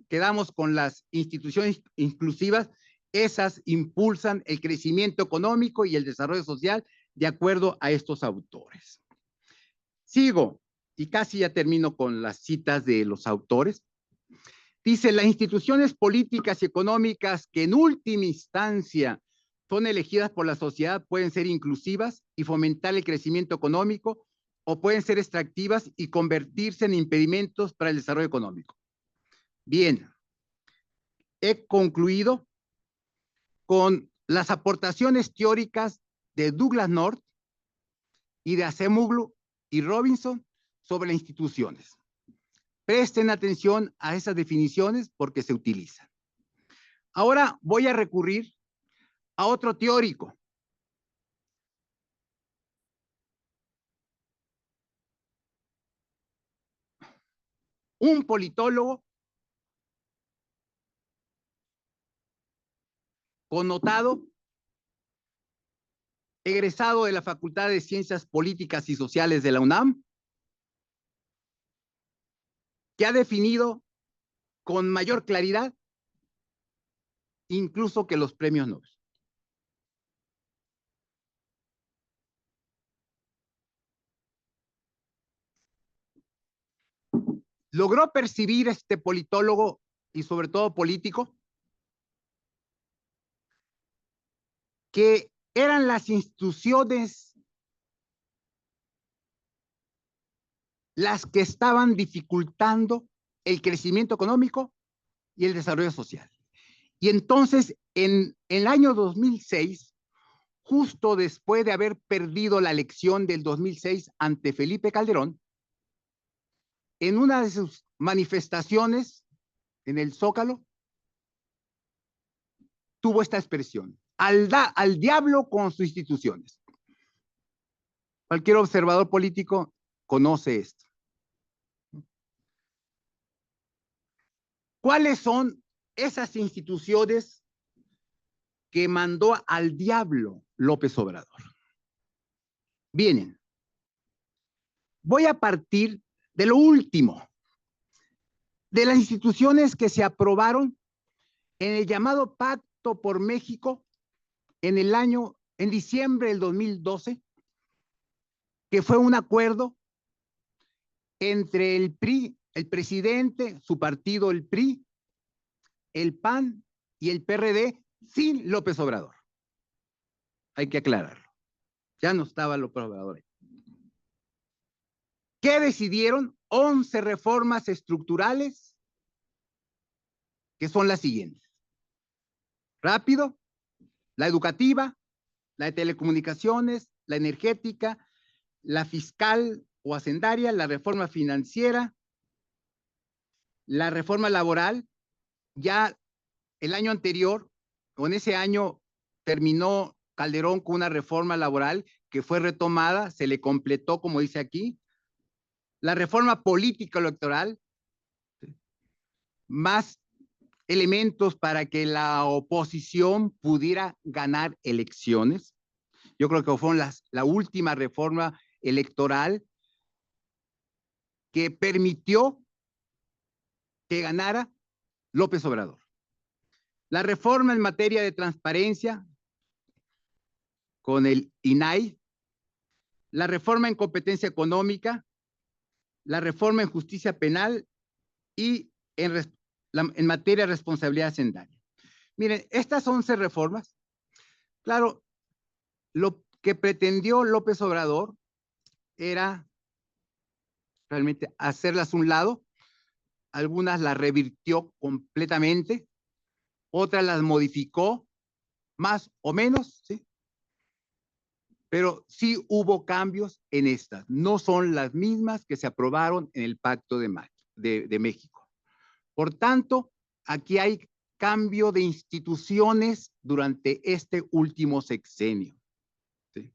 quedamos con las instituciones inclusivas, esas impulsan el crecimiento económico y el desarrollo social de acuerdo a estos autores. Sigo, y casi ya termino con las citas de los autores. Dice, las instituciones políticas y económicas que en última instancia son elegidas por la sociedad pueden ser inclusivas y fomentar el crecimiento económico, o pueden ser extractivas y convertirse en impedimentos para el desarrollo económico. Bien, he concluido con las aportaciones teóricas de Douglas North y de Acemoglu y Robinson sobre las instituciones. Presten atención a esas definiciones porque se utilizan. Ahora voy a recurrir a otro teórico. Un politólogo connotado, egresado de la Facultad de Ciencias Políticas y Sociales de la UNAM, que ha definido con mayor claridad incluso que los premios Nobel. Logró percibir este politólogo y sobre todo político que eran las instituciones las que estaban dificultando el crecimiento económico y el desarrollo social. Y entonces, en el año 2006, justo después de haber perdido la elección del 2006 ante Felipe Calderón, en una de sus manifestaciones en el Zócalo, tuvo esta expresión: al diablo con sus instituciones. Cualquier observador político conoce esto. ¿Cuáles son esas instituciones que mandó al diablo López Obrador? Vienen. Voy a partir de lo último, de las instituciones que se aprobaron en el llamado Pacto por México en diciembre del 2012, que fue un acuerdo entre el PRI, el presidente, su partido, el PRI, el PAN y el PRD, sin López Obrador. Hay que aclararlo. Ya no estaba López Obrador. ¿Qué decidieron? 11 reformas estructurales, que son las siguientes. Rápido, la educativa, la de telecomunicaciones, la energética, la fiscal o hacendaria, la reforma financiera, la reforma laboral. Ya el año anterior, o en ese año, terminó Calderón con una reforma laboral que fue retomada, se le completó, como dice aquí. La reforma política electoral, más elementos para que la oposición pudiera ganar elecciones. Yo creo que fue la última reforma electoral que permitió que ganara López Obrador. La reforma en materia de transparencia con el INAI, la reforma en competencia económica, la reforma en justicia penal y en materia de responsabilidad hacendaria. Miren, estas 11 reformas, claro, lo que pretendió López Obrador era realmente hacerlas a un lado. Algunas las revirtió completamente, otras las modificó, más o menos, ¿sí? Pero sí hubo cambios en estas. No son las mismas que se aprobaron en el Pacto de México. Por tanto, aquí hay cambio de instituciones durante este último sexenio. ¿Sí?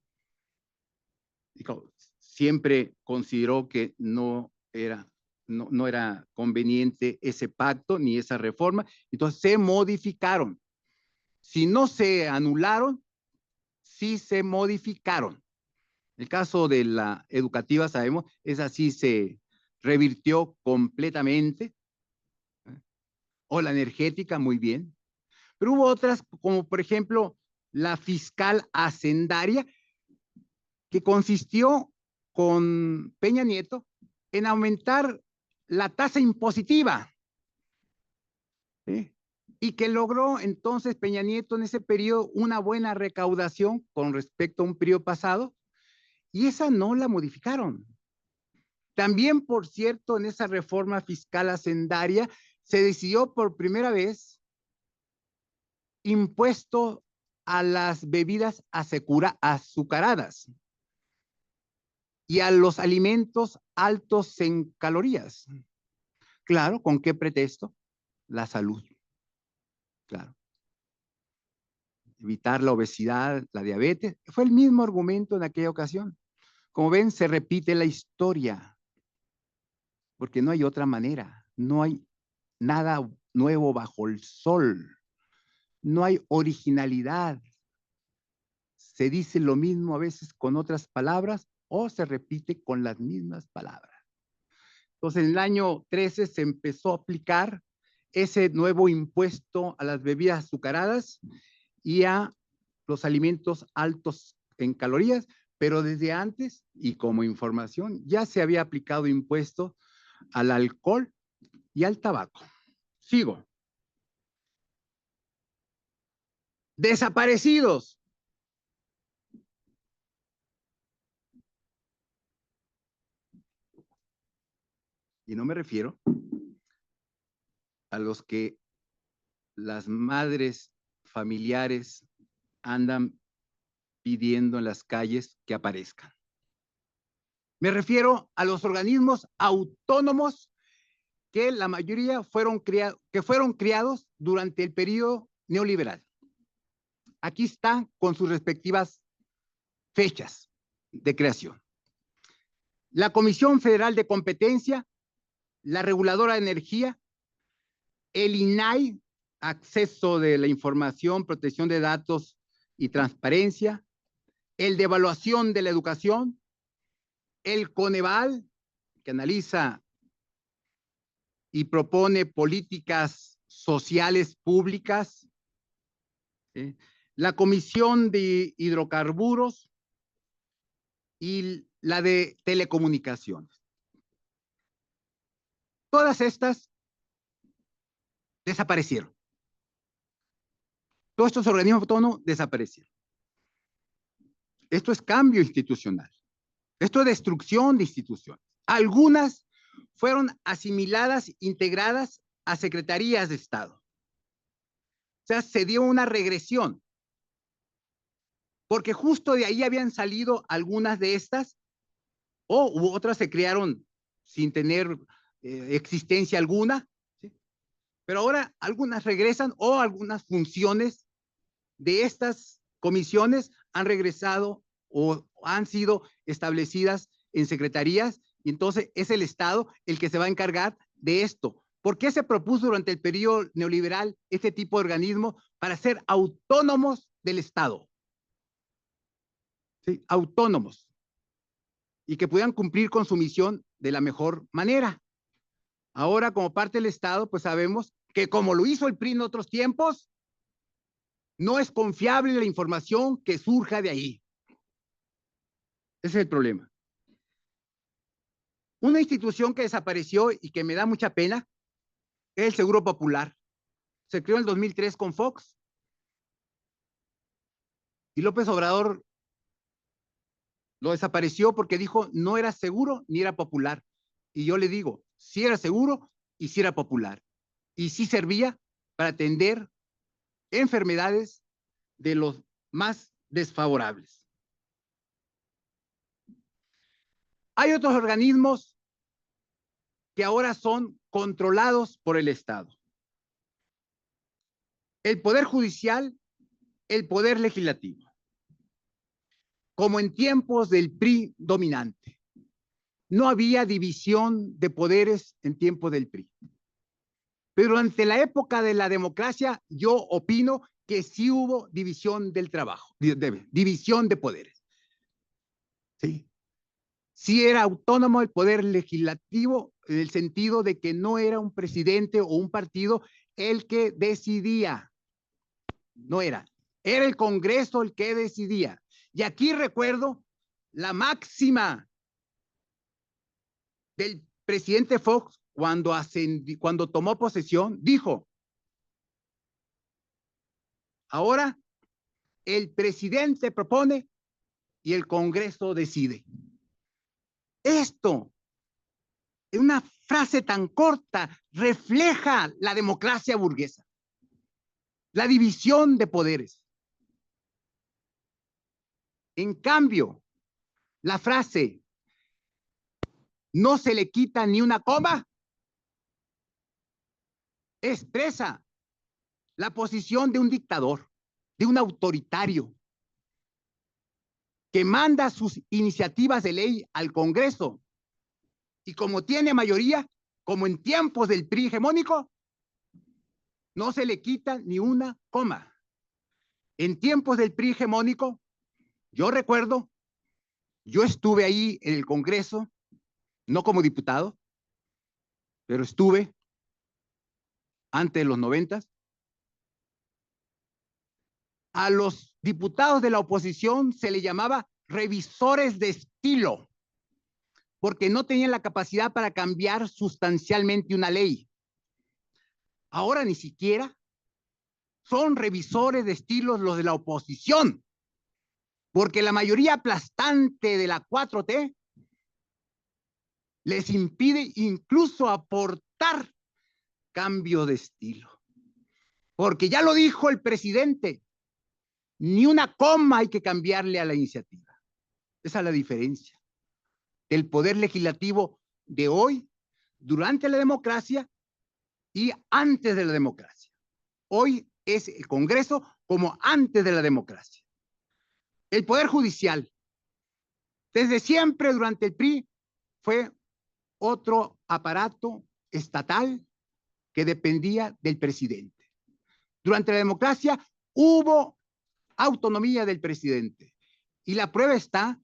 Siempre consideró que no era conveniente ese pacto ni esa reforma, entonces se modificaron. Si no se anularon, sí se modificaron. El caso de la educativa, sabemos, esa sí se revirtió completamente. o la energética, muy bien. Pero hubo otras, como por ejemplo la fiscal hacendaria, que consistió con Peña Nieto en aumentar la tasa impositiva, ¿sí? Y que logró entonces Peña Nieto en ese periodo una buena recaudación con respecto a un periodo pasado, y esa no la modificaron. También, por cierto, en esa reforma fiscal hacendaria se decidió por primera vez impuesto a las bebidas azucaradas y a los alimentos altos en calorías. Claro, ¿con qué pretexto? La salud. Claro. Evitar la obesidad, la diabetes. Fue el mismo argumento en aquella ocasión. Como ven, se repite la historia, porque no hay otra manera. No hay nada nuevo bajo el sol. No hay originalidad. Se dice lo mismo a veces con otras palabras o se repite con las mismas palabras. Entonces, en el año 13 se empezó a aplicar ese nuevo impuesto a las bebidas azucaradas y a los alimentos altos en calorías, pero desde antes, y como información, ya se había aplicado impuesto al alcohol y al tabaco. Sigo. Desaparecidos. Y no me refiero a los que las madres familiares andan pidiendo en las calles que aparezcan. Me refiero a los organismos autónomos que la mayoría fueron criados durante el periodo neoliberal. Aquí están con sus respectivas fechas de creación. La Comisión Federal de Competencia, la Reguladora de Energía, el INAI, Acceso de la Información, Protección de Datos y Transparencia, el de Evaluación de la Educación, el Coneval, que analiza y propone políticas sociales públicas, ¿sí? La Comisión de Hidrocarburos y la de Telecomunicaciones. Todas estas desaparecieron. Todos estos organismos autónomos desaparecieron. Esto es cambio institucional. Esto es destrucción de instituciones. Algunas fueron asimiladas, integradas a secretarías de Estado. O sea, se dio una regresión. Porque justo de ahí habían salido algunas de estas, o otras se crearon sin tener existencia alguna, ¿sí? Pero ahora algunas regresan o algunas funciones de estas comisiones han regresado o han sido establecidas en secretarías, y entonces es el Estado el que se va a encargar de esto. ¿Por qué se propuso durante el periodo neoliberal este tipo de organismos? Para ser autónomos del Estado. ¿Sí? Autónomos. Y que puedan cumplir con su misión de la mejor manera. Ahora, como parte del Estado, pues sabemos que como lo hizo el PRI en otros tiempos, no es confiable la información que surja de ahí. Ese es el problema. Una institución que desapareció y que me da mucha pena es el Seguro Popular. Se creó en el 2003 con Fox. Y López Obrador lo desapareció porque dijo no era seguro ni era popular. Y yo le digo, sí era seguro y sí era popular. Y sí servía para atender enfermedades de los más desfavorables. Hay otros organismos que ahora son controlados por el Estado. El Poder Judicial, el Poder Legislativo. Como en tiempos del PRI dominante. No había división de poderes en tiempo del PRI. Pero durante la época de la democracia, yo opino que sí hubo división del trabajo, división de poderes. ¿Sí? Sí era autónomo el poder legislativo en el sentido de que no era un presidente o un partido el que decidía. No era el Congreso el que decidía. Y aquí recuerdo la máxima del presidente Fox cuando tomó posesión, dijo: ahora el presidente propone y el Congreso decide. Esto, en una frase tan corta, refleja la democracia burguesa, la división de poderes. En cambio, la frase no se le quita ni una coma expresa la posición de un dictador, de un autoritario, que manda sus iniciativas de ley al Congreso y como tiene mayoría, como en tiempos del PRI hegemónico, no se le quita ni una coma. En tiempos del PRI hegemónico, yo recuerdo, yo estuve ahí en el Congreso, no como diputado, pero estuve antes de los 90. A los diputados de la oposición se le llamaba revisores de estilo, porque no tenían la capacidad para cambiar sustancialmente una ley. Ahora ni siquiera son revisores de estilos los de la oposición, porque la mayoría aplastante de la 4T les impide incluso aportar cambio de estilo. Porque ya lo dijo el presidente, ni una coma hay que cambiarle a la iniciativa. Esa es la diferencia del poder legislativo de hoy, durante la democracia y antes de la democracia. Hoy es el Congreso como antes de la democracia. El Poder Judicial, desde siempre durante el PRI, fue otro aparato estatal que dependía del presidente. Durante la democracia hubo autonomía del presidente y la prueba está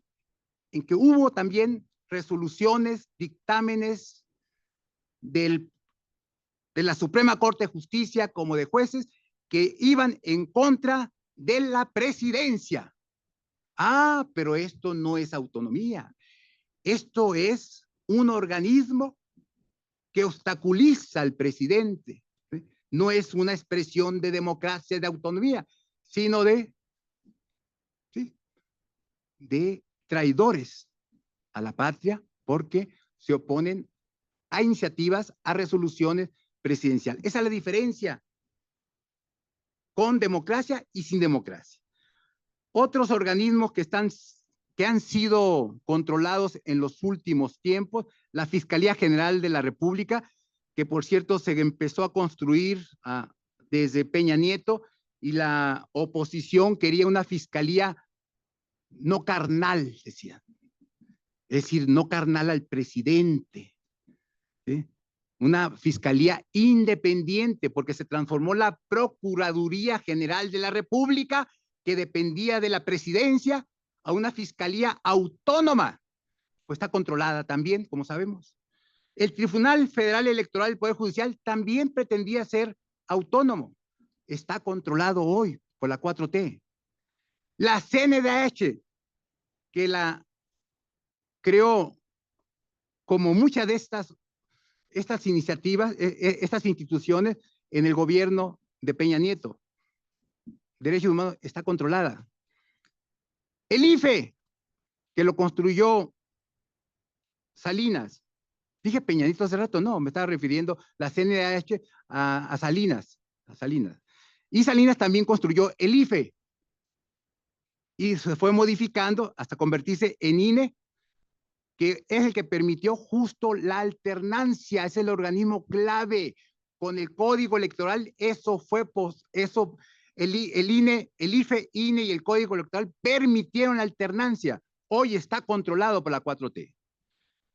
en que hubo también resoluciones, dictámenes de la Suprema Corte de Justicia como de jueces que iban en contra de la presidencia. Ah, pero esto no es autonomía. Esto es un organismo que obstaculiza al presidente. ¿Sí? No es una expresión de democracia, de autonomía, sino ¿sí? de traidores a la patria porque se oponen a iniciativas, a resoluciones presidenciales. Esa es la diferencia con democracia y sin democracia. Otros organismos que han sido controlados en los últimos tiempos, la Fiscalía General de la República, que por cierto se empezó a construir desde Peña Nieto, y la oposición quería una fiscalía no carnal, decían. Es decir, no carnal al presidente. ¿Sí? Una fiscalía independiente, porque se transformó la Procuraduría General de la República, que dependía de la presidencia, a una fiscalía autónoma, pues está controlada también, como sabemos. El Tribunal Federal Electoral del Poder Judicial también pretendía ser autónomo, está controlado hoy por la 4T. La CNDH, que la creó como muchas de estas iniciativas, estas instituciones en el gobierno de Peña Nieto, derechos humanos, está controlada. El IFE, que lo construyó Salinas. Dije Peña Nieto hace rato, no, me estaba refiriendo la CNDH a Salinas. Y Salinas también construyó el IFE. Y se fue modificando hasta convertirse en INE, que es el que permitió justo la alternancia, es el organismo clave con el código electoral. Eso fue, el INE, el IFE, INE y el código electoral permitieron la alternancia. Hoy está controlado por la 4T.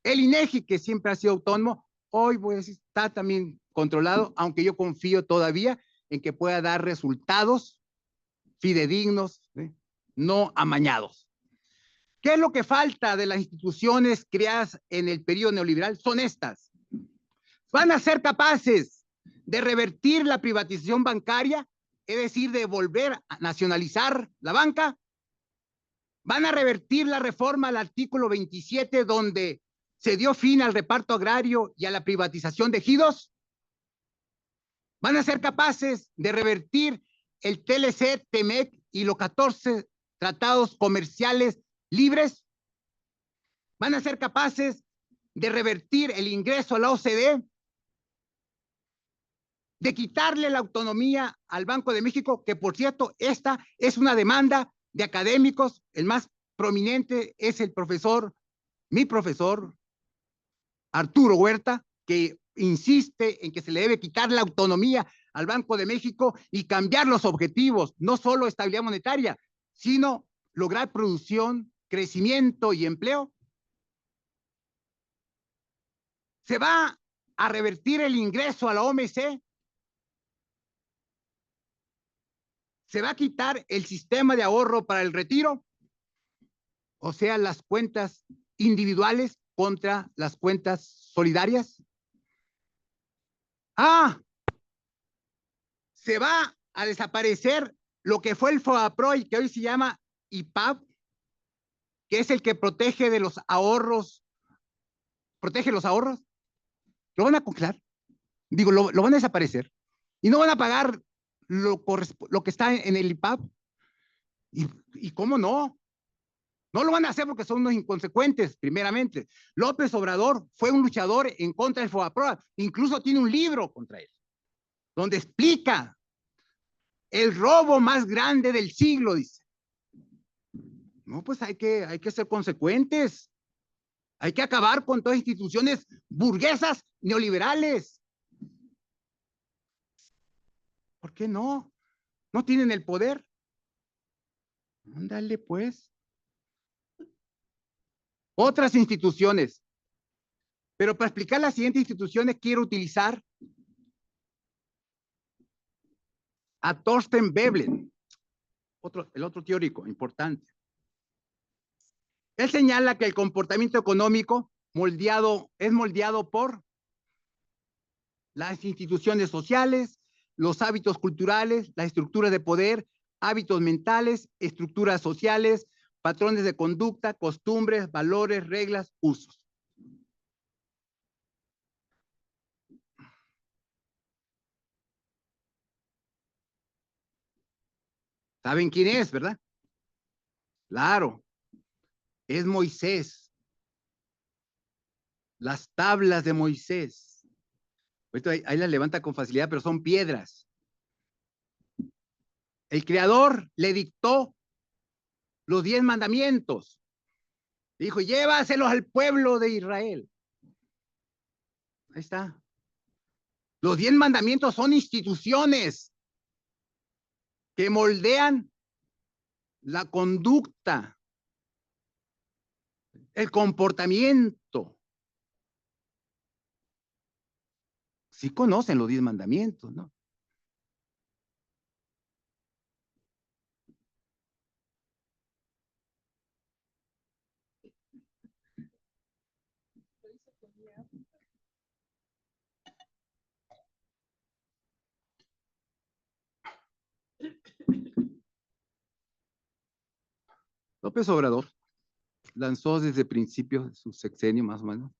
El INEGI, que siempre ha sido autónomo, hoy pues está también controlado, aunque yo confío todavía en que pueda dar resultados fidedignos, ¿sí? No amañados. ¿Qué es lo que falta de las instituciones creadas en el periodo neoliberal? Son estas. Van a ser capaces de revertir la privatización bancaria, es decir, de volver a nacionalizar la banca. Van a revertir la reforma al artículo 27, donde se dio fin al reparto agrario y a la privatización de ejidos. Van a ser capaces de revertir el TLC, TEMEC y los 14 tratados comerciales libres. Van a ser capaces de revertir el ingreso a la OCDE, de quitarle la autonomía al Banco de México, que por cierto, esta es una demanda de académicos. El más prominente es mi profesor, Arturo Huerta, que insiste en que se le debe quitar la autonomía al Banco de México y cambiar los objetivos, no solo estabilidad monetaria, sino lograr producción, crecimiento y empleo. Se va a revertir el ingreso a la OMC. Se va a quitar el sistema de ahorro para el retiro, o sea, las cuentas individuales contra las cuentas solidarias. Se va a desaparecer lo que fue el FOBAPROA, que hoy se llama IPAB, que es el que protege de los ahorros, protege los ahorros. Lo van a congelar, digo, lo van a desaparecer y no van a pagar lo que está en el IPAB. ¿Y cómo no? No lo van a hacer porque son unos inconsecuentes, primeramente. López Obrador fue un luchador en contra del FOBAPROA, incluso tiene un libro contra él, donde explica el robo más grande del siglo, dice. No, pues hay que ser consecuentes. Hay que acabar con todas las instituciones burguesas neoliberales. ¿Por qué no? ¿No tienen el poder? Ándale, pues. Otras instituciones. Pero para explicar las siguientes instituciones quiero utilizar a Thorsten Veblen, el otro teórico importante. Él señala que el comportamiento económico es moldeado por las instituciones sociales, los hábitos culturales, las estructuras de poder, hábitos mentales, estructuras sociales, patrones de conducta, costumbres, valores, reglas, usos. ¿Saben quién es, verdad? Claro, es Moisés. Las tablas de Moisés. Ahí las levanta con facilidad, pero son piedras. El Creador le dictó los 10 mandamientos. Dijo, llévaselos al pueblo de Israel. Ahí está. Los 10 mandamientos son instituciones que moldean la conducta, el comportamiento. Sí conocen los 10 mandamientos, ¿no? López Obrador lanzó desde principios de su sexenio, más o menos,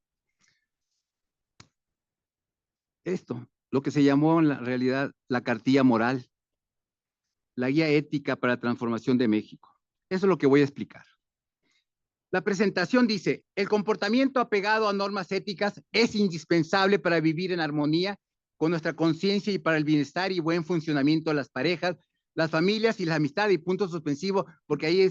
esto, lo que se llamó en la realidad la cartilla moral, la guía ética para la transformación de México. Eso es lo que voy a explicar. La presentación dice, el comportamiento apegado a normas éticas es indispensable para vivir en armonía con nuestra conciencia y para el bienestar y buen funcionamiento de las parejas, las familias y la amistad, y punto suspensivo, porque ahí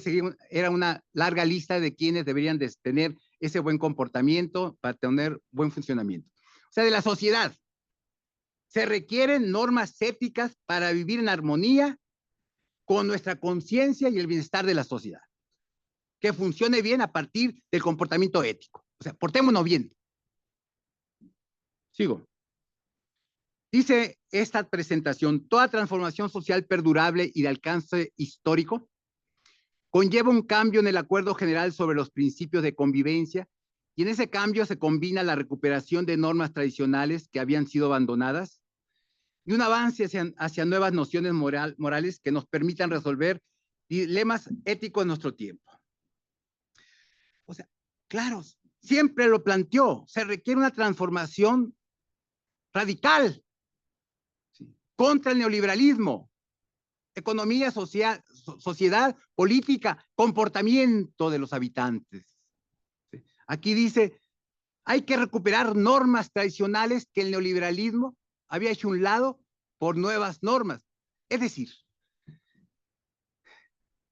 era una larga lista de quienes deberían de tener ese buen comportamiento para tener buen funcionamiento. O sea, de la sociedad. Se requieren normas éticas para vivir en armonía con nuestra conciencia y el bienestar de la sociedad. Que funcione bien a partir del comportamiento ético. O sea, portémonos bien. Sigo. Dice esta presentación, toda transformación social perdurable y de alcance histórico conlleva un cambio en el acuerdo general sobre los principios de convivencia, y en ese cambio se combina la recuperación de normas tradicionales que habían sido abandonadas, y un avance hacia nuevas nociones morales que nos permitan resolver dilemas éticos en nuestro tiempo. O sea, claro, siempre lo planteó, se requiere una transformación radical, ¿sí?, contra el neoliberalismo, economía, sociedad, política, comportamiento de los habitantes. ¿Sí? Aquí dice, hay que recuperar normas tradicionales que el neoliberalismo había hecho a un lado por nuevas normas. Es decir,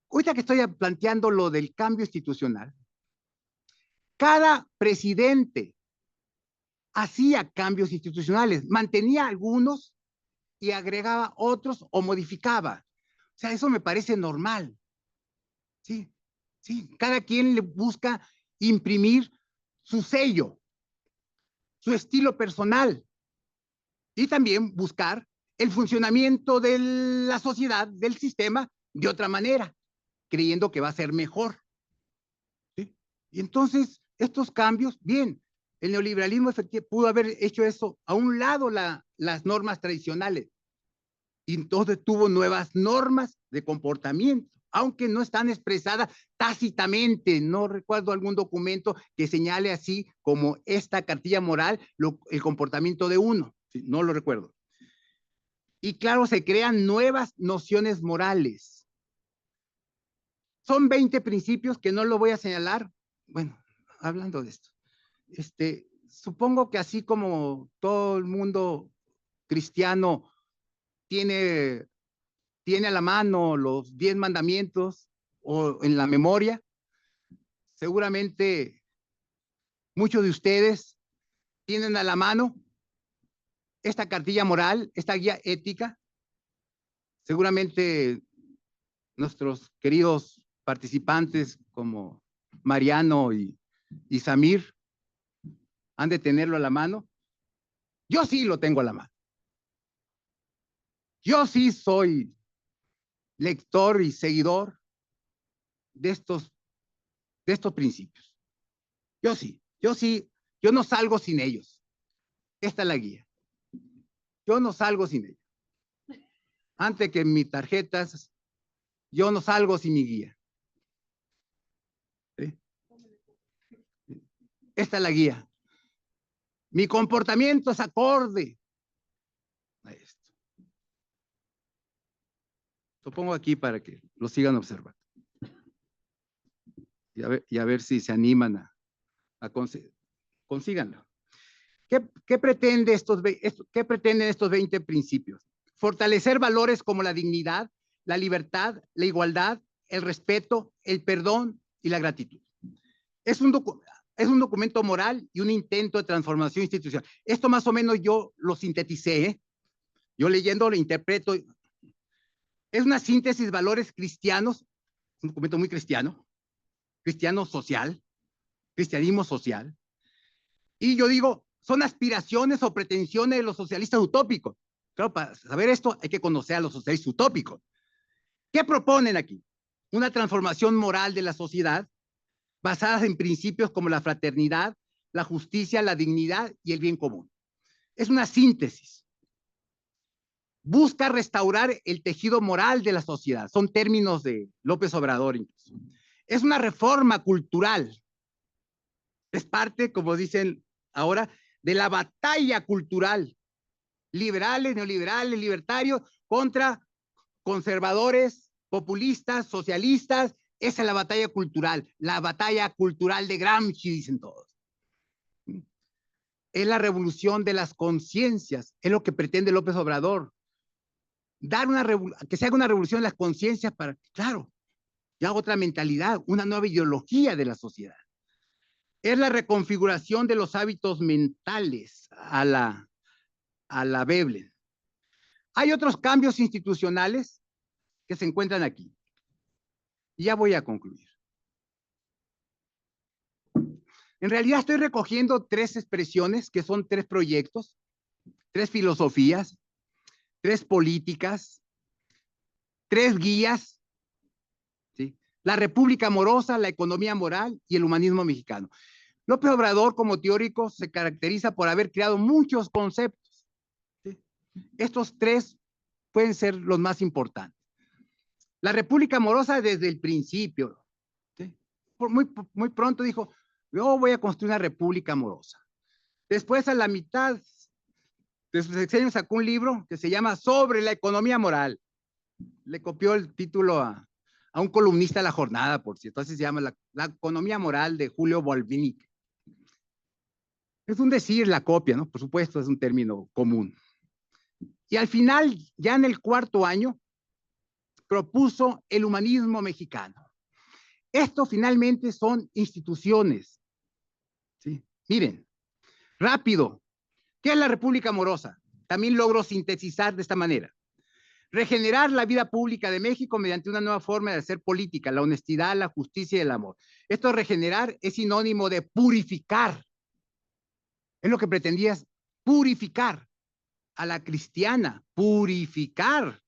ahorita que estoy planteando lo del cambio institucional, cada presidente hacía cambios institucionales, mantenía algunos y agregaba otros o modificaba. O sea, eso me parece normal. Sí, sí, cada quien le busca imprimir su sello, su estilo personal y también buscar el funcionamiento de la sociedad, del sistema, de otra manera, creyendo que va a ser mejor. ¿Sí? Y entonces, estos cambios, bien, el neoliberalismo pudo haber hecho eso a un lado las normas tradicionales, y entonces tuvo nuevas normas de comportamiento, aunque no están expresadas tácitamente. No recuerdo algún documento que señale así como esta cartilla moral el comportamiento de uno. ¿Sí? No lo recuerdo. Y claro, se crean nuevas nociones morales. Son 20 principios que no lo voy a señalar. Bueno, hablando de esto, supongo que así como todo el mundo cristiano tiene a la mano los 10 mandamientos o en la memoria, seguramente muchos de ustedes tienen a la mano esta cartilla moral, esta guía ética. Seguramente nuestros queridos participantes como Mariano y Samir han de tenerlo a la mano. Yo sí lo tengo a la mano. Yo sí soy lector y seguidor de estos principios. Yo sí, yo no salgo sin ellos. Esta es la guía. Yo no salgo sin ella. Antes que mis tarjetas, yo no salgo sin mi guía. ¿Sí? Esta es la guía. Mi comportamiento es acorde a esto. Lo pongo aquí para que lo sigan observando. Y a ver si se animan a consíganlo. ¿Qué pretenden estos 20 principios? Fortalecer valores como la dignidad, la libertad, la igualdad, el respeto, el perdón y la gratitud. Es un documento moral y un intento de transformación institucional. Esto más o menos yo lo sinteticé, ¿eh? Yo leyendo lo interpreto. Es una síntesis de valores cristianos, un documento muy cristiano social, cristianismo social. Y yo digo, son aspiraciones o pretensiones de los socialistas utópicos. Claro, para saber esto hay que conocer a los socialistas utópicos. ¿Qué proponen aquí? Una transformación moral de la sociedad basadas en principios como la fraternidad, la justicia, la dignidad y el bien común. Es una síntesis. Busca restaurar el tejido moral de la sociedad. Son términos de López Obrador incluso. Es una reforma cultural. Es parte, como dicen ahora, de la batalla cultural. Liberales, neoliberales, libertarios contra conservadores, populistas, socialistas. Esa es la batalla cultural de Gramsci, dicen todos. Es la revolución de las conciencias, es lo que pretende López Obrador. Que se haga una revolución de las conciencias para, claro, ya otra mentalidad, una nueva ideología de la sociedad. Es la reconfiguración de los hábitos mentales a la Veblen. Hay otros cambios institucionales que se encuentran aquí. Y ya voy a concluir. En realidad estoy recogiendo 3 expresiones que son 3 proyectos, 3 filosofías, 3 políticas, 3 guías, ¿sí? La República Amorosa, la economía moral y el humanismo mexicano. López Obrador, como teórico, se caracteriza por haber creado muchos conceptos, ¿sí? Estos tres pueden ser los más importantes. La República Amorosa desde el principio, ¿sí? Muy pronto dijo, yo voy a construir una república amorosa. Después, a la mitad de sus sexenio, sacó un libro que se llama Sobre la economía moral. Le copió el título a un columnista de La Jornada, por cierto. Así se llama la economía moral de Julio Volvinic. Es un decir, la copia, ¿no? Por supuesto, es un término común. Y al final, ya en el cuarto año, propuso el humanismo mexicano. Esto finalmente son instituciones. ¿Sí? Miren, rápido. ¿Qué es la República Amorosa? También logro sintetizar de esta manera. Regenerar la vida pública de México mediante una nueva forma de hacer política, la honestidad, la justicia y el amor. Esto de regenerar es sinónimo de purificar. Es lo que pretendías, purificar a la cristiana, purificar,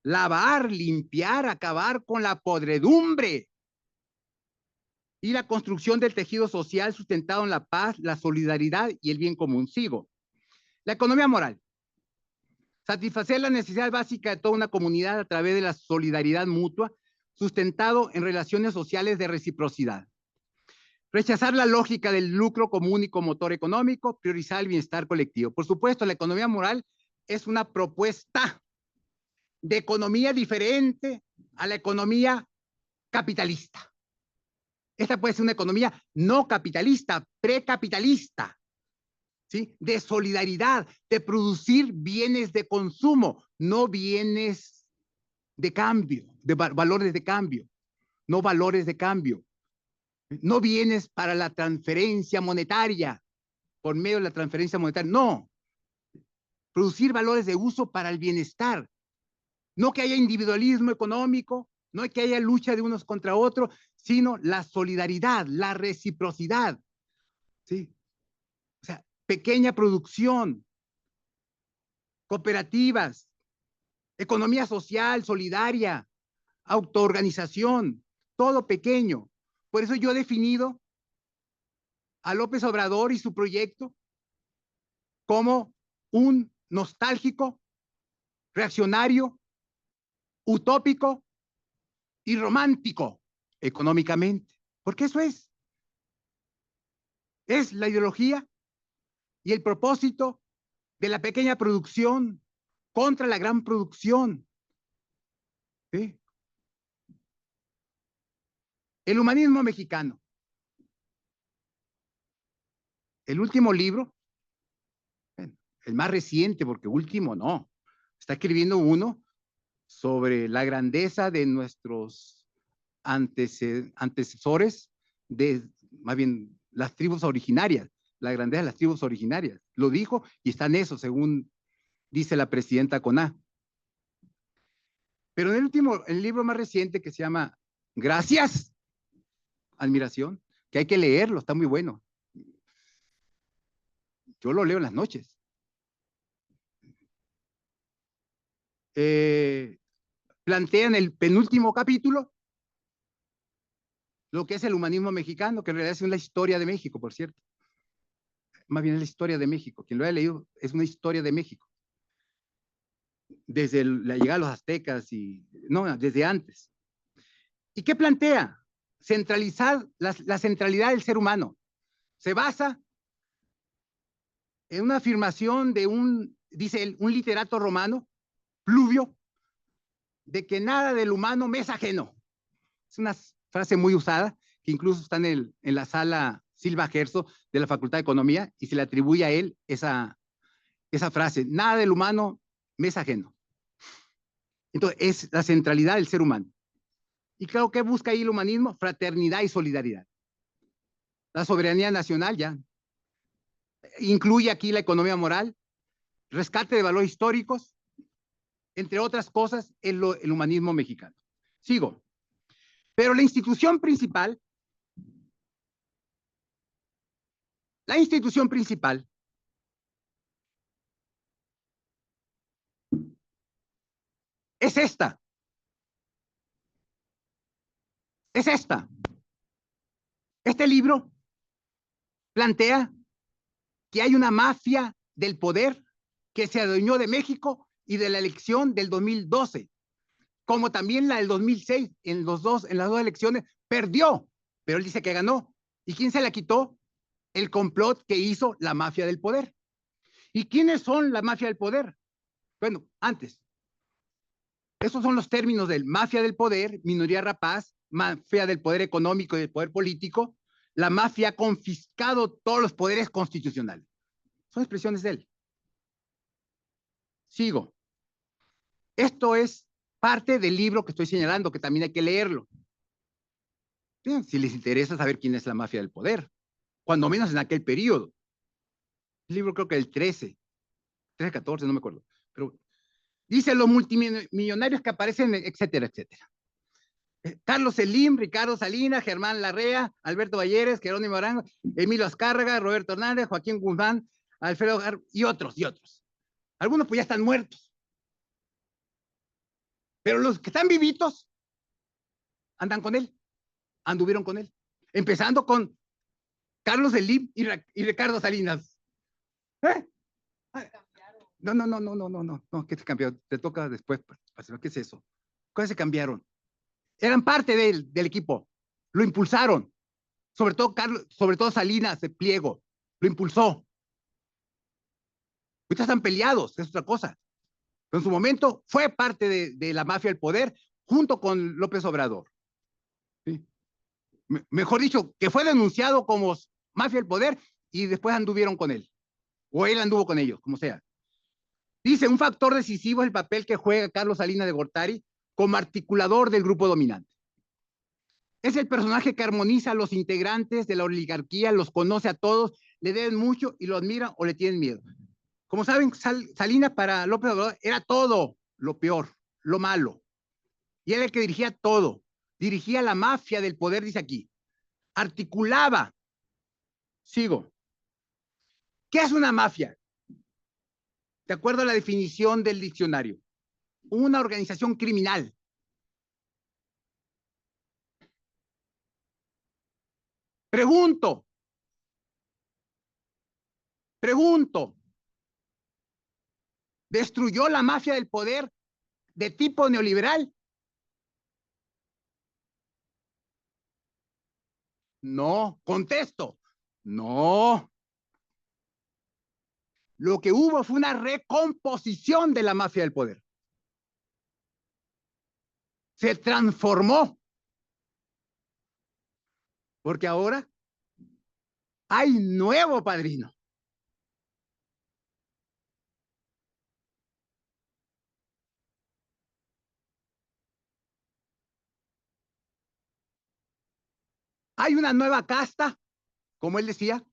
lavar, limpiar, acabar con la podredumbre y la construcción del tejido social sustentado en la paz, la solidaridad y el bien común. Sigo. La economía moral. Satisfacer la necesidad básica de toda una comunidad a través de la solidaridad mutua, sustentado en relaciones sociales de reciprocidad. Rechazar la lógica del lucro como único motor económico, priorizar el bienestar colectivo. Por supuesto, la economía moral es una propuesta de economía diferente a la economía capitalista. Esta puede ser una economía no capitalista, precapitalista. ¿Sí? De solidaridad, de producir bienes de consumo, no bienes de cambio, de valores de cambio, no valores de cambio, no bienes para la transferencia monetaria, por medio de la transferencia monetaria, no. Producir valores de uso para el bienestar, no que haya individualismo económico, no que haya lucha de unos contra otros, sino la solidaridad, la reciprocidad, ¿sí? O sea, pequeña producción, cooperativas, economía social, solidaria, autoorganización, todo pequeño. Por eso yo he definido a López Obrador y su proyecto como un nostálgico, reaccionario, utópico y romántico económicamente. Porque eso es. Es la ideología y el propósito de la pequeña producción contra la gran producción. ¿Sí? El humanismo mexicano. El último libro, el más reciente, porque último no, está escribiendo uno sobre la grandeza de nuestros antecesores, más bien las tribus originarias, la grandeza de las tribus originarias. Lo dijo y está en eso, según dice la presidenta Coná. Pero en el libro más reciente que se llama Gracias, Admiración, que hay que leerlo, está muy bueno. Yo lo leo en las noches. Plantea en el penúltimo capítulo lo que es el humanismo mexicano, que en realidad es una historia de México, por cierto. Más bien es la historia de México. Quien lo haya leído es una historia de México. Desde la llegada de los aztecas y no, desde antes. ¿Y qué plantea? Centralizar la centralidad del ser humano. Se basa en una afirmación de dice él, un literato romano, Pluvio, de que nada del humano me es ajeno. Es una frase muy usada, que incluso está en la sala Silva Gerso de la Facultad de Economía, y se le atribuye a él esa frase, nada del humano me es ajeno. Entonces, es la centralidad del ser humano. Y claro, ¿qué busca ahí el humanismo? Fraternidad y solidaridad. La soberanía nacional ya incluye aquí la economía moral, rescate de valores históricos, entre otras cosas, el humanismo mexicano. Sigo. Pero la institución principal es esta. Es esta. Este libro plantea que hay una mafia del poder que se adueñó de México y de la elección del 2012, como también la del 2006, en las dos elecciones, perdió, pero él dice que ganó. ¿Y quién se la quitó? El complot que hizo la mafia del poder. ¿Y quiénes son la mafia del poder? Bueno, antes. Esos son los términos del mafia del poder, minoría rapaz, mafia del poder económico y del poder político. La mafia ha confiscado todos los poderes constitucionales. Son expresiones de él. Sigo. Esto es parte del libro que estoy señalando, que también hay que leerlo. Bien, si les interesa saber quién es la mafia del poder, cuando menos en aquel periodo. El libro creo que el 13, 14, no me acuerdo. Pero dice los multimillonarios que aparecen, etcétera, etcétera. Carlos Slim, Ricardo Salinas, Germán Larrea, Alberto Balleres, Jerónimo Arango, Emilio Azcárraga, Roberto Hernández, Joaquín Guzmán, Alfredo Gar y otros. Algunos pues ya están muertos. Pero los que están vivitos andan con él, anduvieron con él. Empezando con Carlos Slim y Ricardo Salinas. ¿Eh? No, ¿qué te cambió? Te toca después. ¿Qué es eso? ¿Cuáles se cambiaron? Eran parte del equipo, lo impulsaron. Sobre todo Salinas de Pliego, lo impulsó. Ahorita están peleados, es otra cosa. Pero en su momento fue parte de la mafia del poder junto con López Obrador. ¿Sí? Mejor dicho, que fue denunciado como mafia del poder y después anduvieron con él. O él anduvo con ellos, como sea. Dice, un factor decisivo es el papel que juega Carlos Salinas de Gortari como articulador del grupo dominante. Es el personaje que armoniza a los integrantes de la oligarquía, los conoce a todos, le deben mucho y lo admiran o le tienen miedo. Como saben, Salinas para López Obrador era todo lo peor, lo malo. Y era el que dirigía todo. Dirigía la mafia del poder, dice aquí. Articulaba. Sigo. ¿Qué es una mafia? De acuerdo a la definición del diccionario. Una organización criminal. Pregunto. ¿Destruyó la mafia del poder de tipo neoliberal? No. Contesto. No. Lo que hubo fue una recomposición de la mafia del poder. Se transformó. Porque ahora hay nuevo padrino. Hay una nueva casta, como él decía.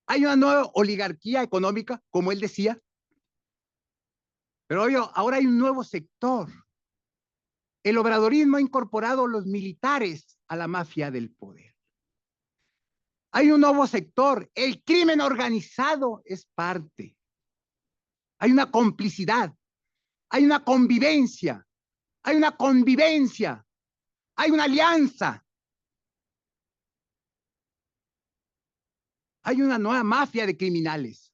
Hay una nueva oligarquía económica, como él decía. Pero obvio, ahora hay un nuevo sector. El obradorismo ha incorporado los militares a la mafia del poder. Hay un nuevo sector. El crimen organizado es parte. Hay una complicidad. Hay una convivencia. Hay una convivencia. Hay una alianza. Hay una nueva mafia de criminales.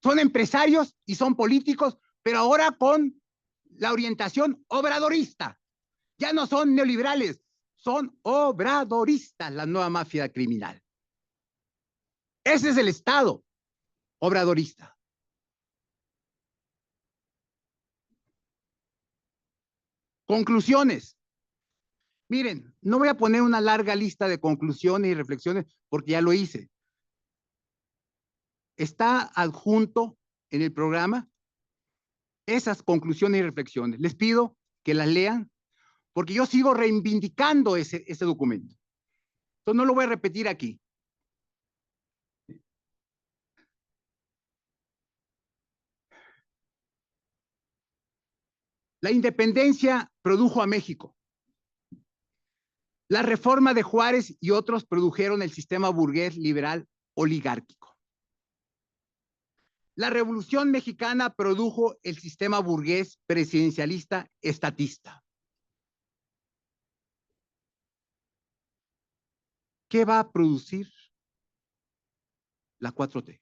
Son empresarios y son políticos, pero ahora con la orientación obradorista. Ya no son neoliberales, son obradoristas, la nueva mafia criminal. Ese es el Estado obradorista. Conclusiones. Miren, no voy a poner una larga lista de conclusiones y reflexiones porque ya lo hice. Está adjunto en el programa esas conclusiones y reflexiones. Les pido que las lean porque yo sigo reivindicando ese documento. Entonces no lo voy a repetir aquí. La independencia produjo a México. La reforma de Juárez y otros produjeron el sistema burgués liberal oligárquico. La Revolución Mexicana produjo el sistema burgués presidencialista estatista. ¿Qué va a producir la 4T?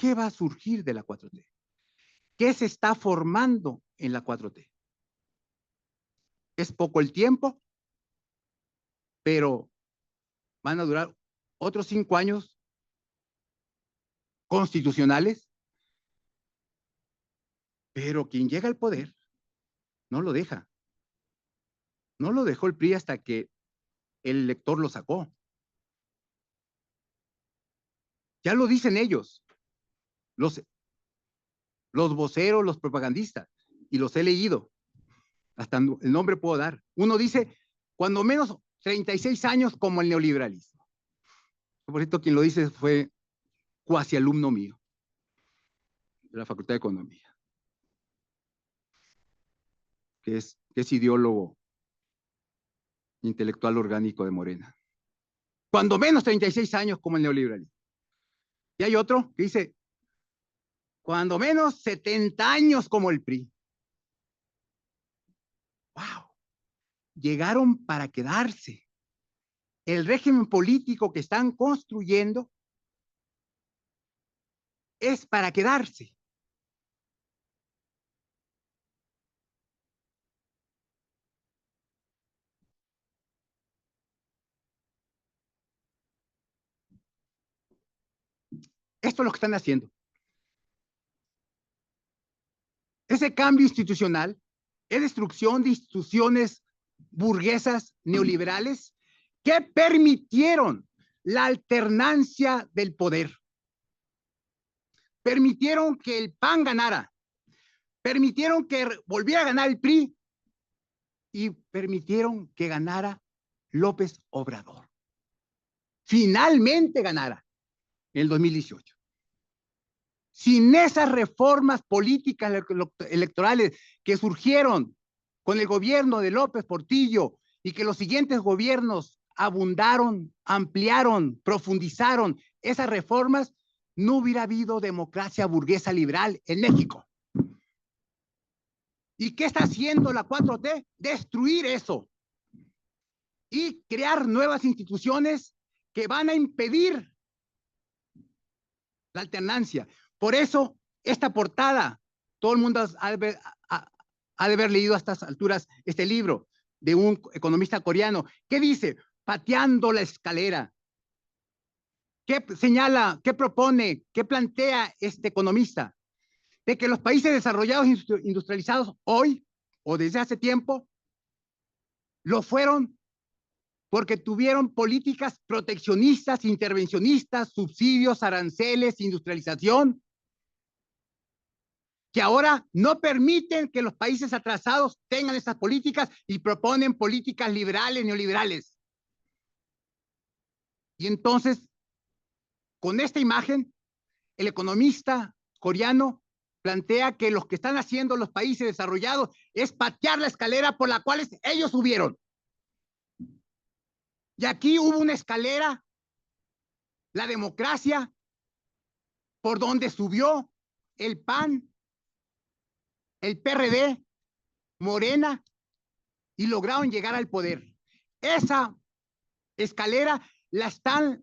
¿Qué va a surgir de la 4T? ¿Qué se está formando en la 4T? Es poco el tiempo, pero van a durar otros 5 años constitucionales, pero quien llega al poder no lo deja. No lo dejó el PRI hasta que el elector lo sacó. Ya lo dicen ellos, los voceros, los propagandistas, y los he leído. Hasta el nombre puedo dar. Uno dice, cuando menos 36 años como el neoliberalismo. Por cierto, quien lo dice fue cuasi alumno mío de la Facultad de Economía, que es ideólogo intelectual orgánico de Morena. Cuando menos 36 años como el neoliberalismo. Y hay otro que dice, cuando menos 70 años como el PRI. ¡Wow! Llegaron para quedarse. El régimen político que están construyendo es para quedarse. Esto es lo que están haciendo. Ese cambio institucional es destrucción de instituciones burguesas neoliberales que permitieron la alternancia del poder. Permitieron que el PAN ganara. Permitieron que volviera a ganar el PRI y permitieron que ganara López Obrador. Finalmente ganara en el 2018. Sin esas reformas políticas electorales que surgieron con el gobierno de López Portillo y que los siguientes gobiernos abundaron, ampliaron, profundizaron esas reformas, no hubiera habido democracia burguesa liberal en México. ¿Y qué está haciendo la 4T? Destruir eso y crear nuevas instituciones que van a impedir la alternancia. Por eso, esta portada, todo el mundo ha de haber leído a estas alturas este libro de un economista coreano. ¿Qué dice? Pateando la escalera. ¿Qué señala, qué propone, qué plantea este economista? De que los países desarrollados industrializados hoy o desde hace tiempo lo fueron porque tuvieron políticas proteccionistas, intervencionistas, subsidios, aranceles, industrialización, que ahora no permiten que los países atrasados tengan esas políticas y proponen políticas liberales, neoliberales. Y entonces, con esta imagen, el economista coreano plantea que lo que están haciendo los países desarrollados es patear la escalera por la cual ellos subieron. Y aquí hubo una escalera, la democracia, por donde subió el PAN, el PRD, Morena, y lograron llegar al poder. Esa escalera la están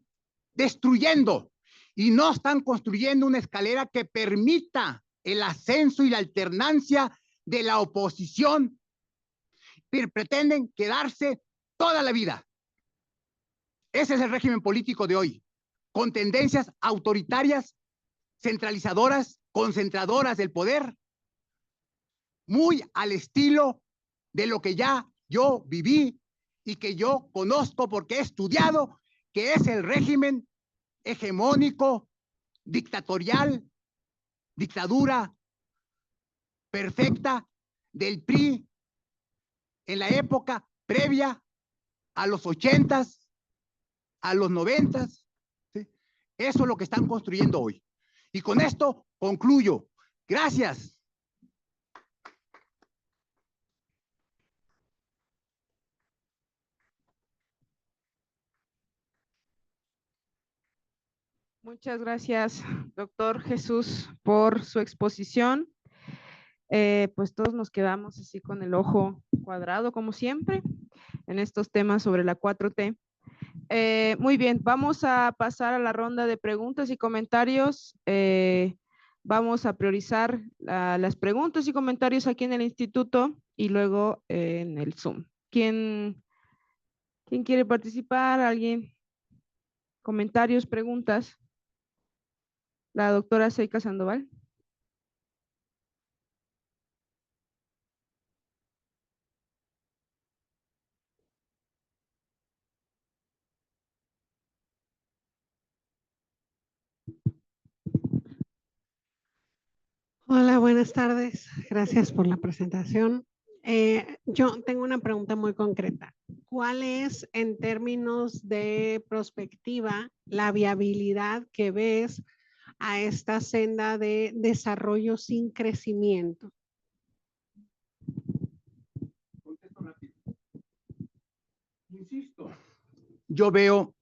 destruyendo y no están construyendo una escalera que permita el ascenso y la alternancia de la oposición, pero pretenden quedarse toda la vida. Ese es el régimen político de hoy, con tendencias autoritarias, centralizadoras, concentradoras del poder, muy al estilo de lo que ya yo viví y que yo conozco porque he estudiado, que es el régimen hegemónico, dictatorial, dictadura perfecta del PRI en la época previa a los 80s, a los 90s. ¿Sí? Eso es lo que están construyendo hoy. Y con esto concluyo. Gracias. Muchas gracias, doctor Jesús, por su exposición. Pues todos nos quedamos así con el ojo cuadrado, como siempre, en estos temas sobre la 4T. Muy bien, vamos a pasar a la ronda de preguntas y comentarios. Vamos a priorizar las preguntas y comentarios aquí en el instituto y luego en el Zoom. ¿Quién quiere participar? ¿Alguien? ¿Comentarios, preguntas? La doctora Seika Sandoval. Hola, buenas tardes. Gracias por la presentación. Yo tengo una pregunta muy concreta. ¿Cuál es, en términos de prospectiva, la viabilidad que ves a esta senda de desarrollo sin crecimiento? Contesto rápido. Insisto, yo veo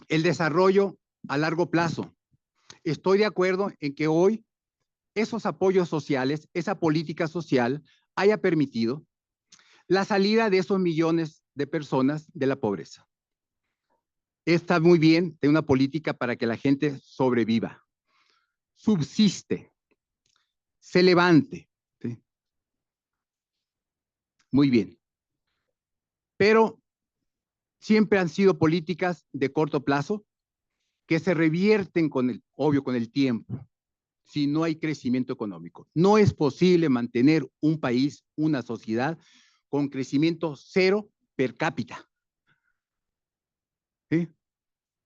el desarrollo a largo plazo. Estoy de acuerdo en que hoy esos apoyos sociales, esa política social, haya permitido la salida de esos millones de personas de la pobreza. Está muy bien de una política para que la gente sobreviva, subsiste, se levante. ¿Sí? Muy bien. Pero siempre han sido políticas de corto plazo que se revierten obvio, con el tiempo, si no hay crecimiento económico. No es posible mantener un país, una sociedad, con crecimiento cero per cápita. ¿Sí?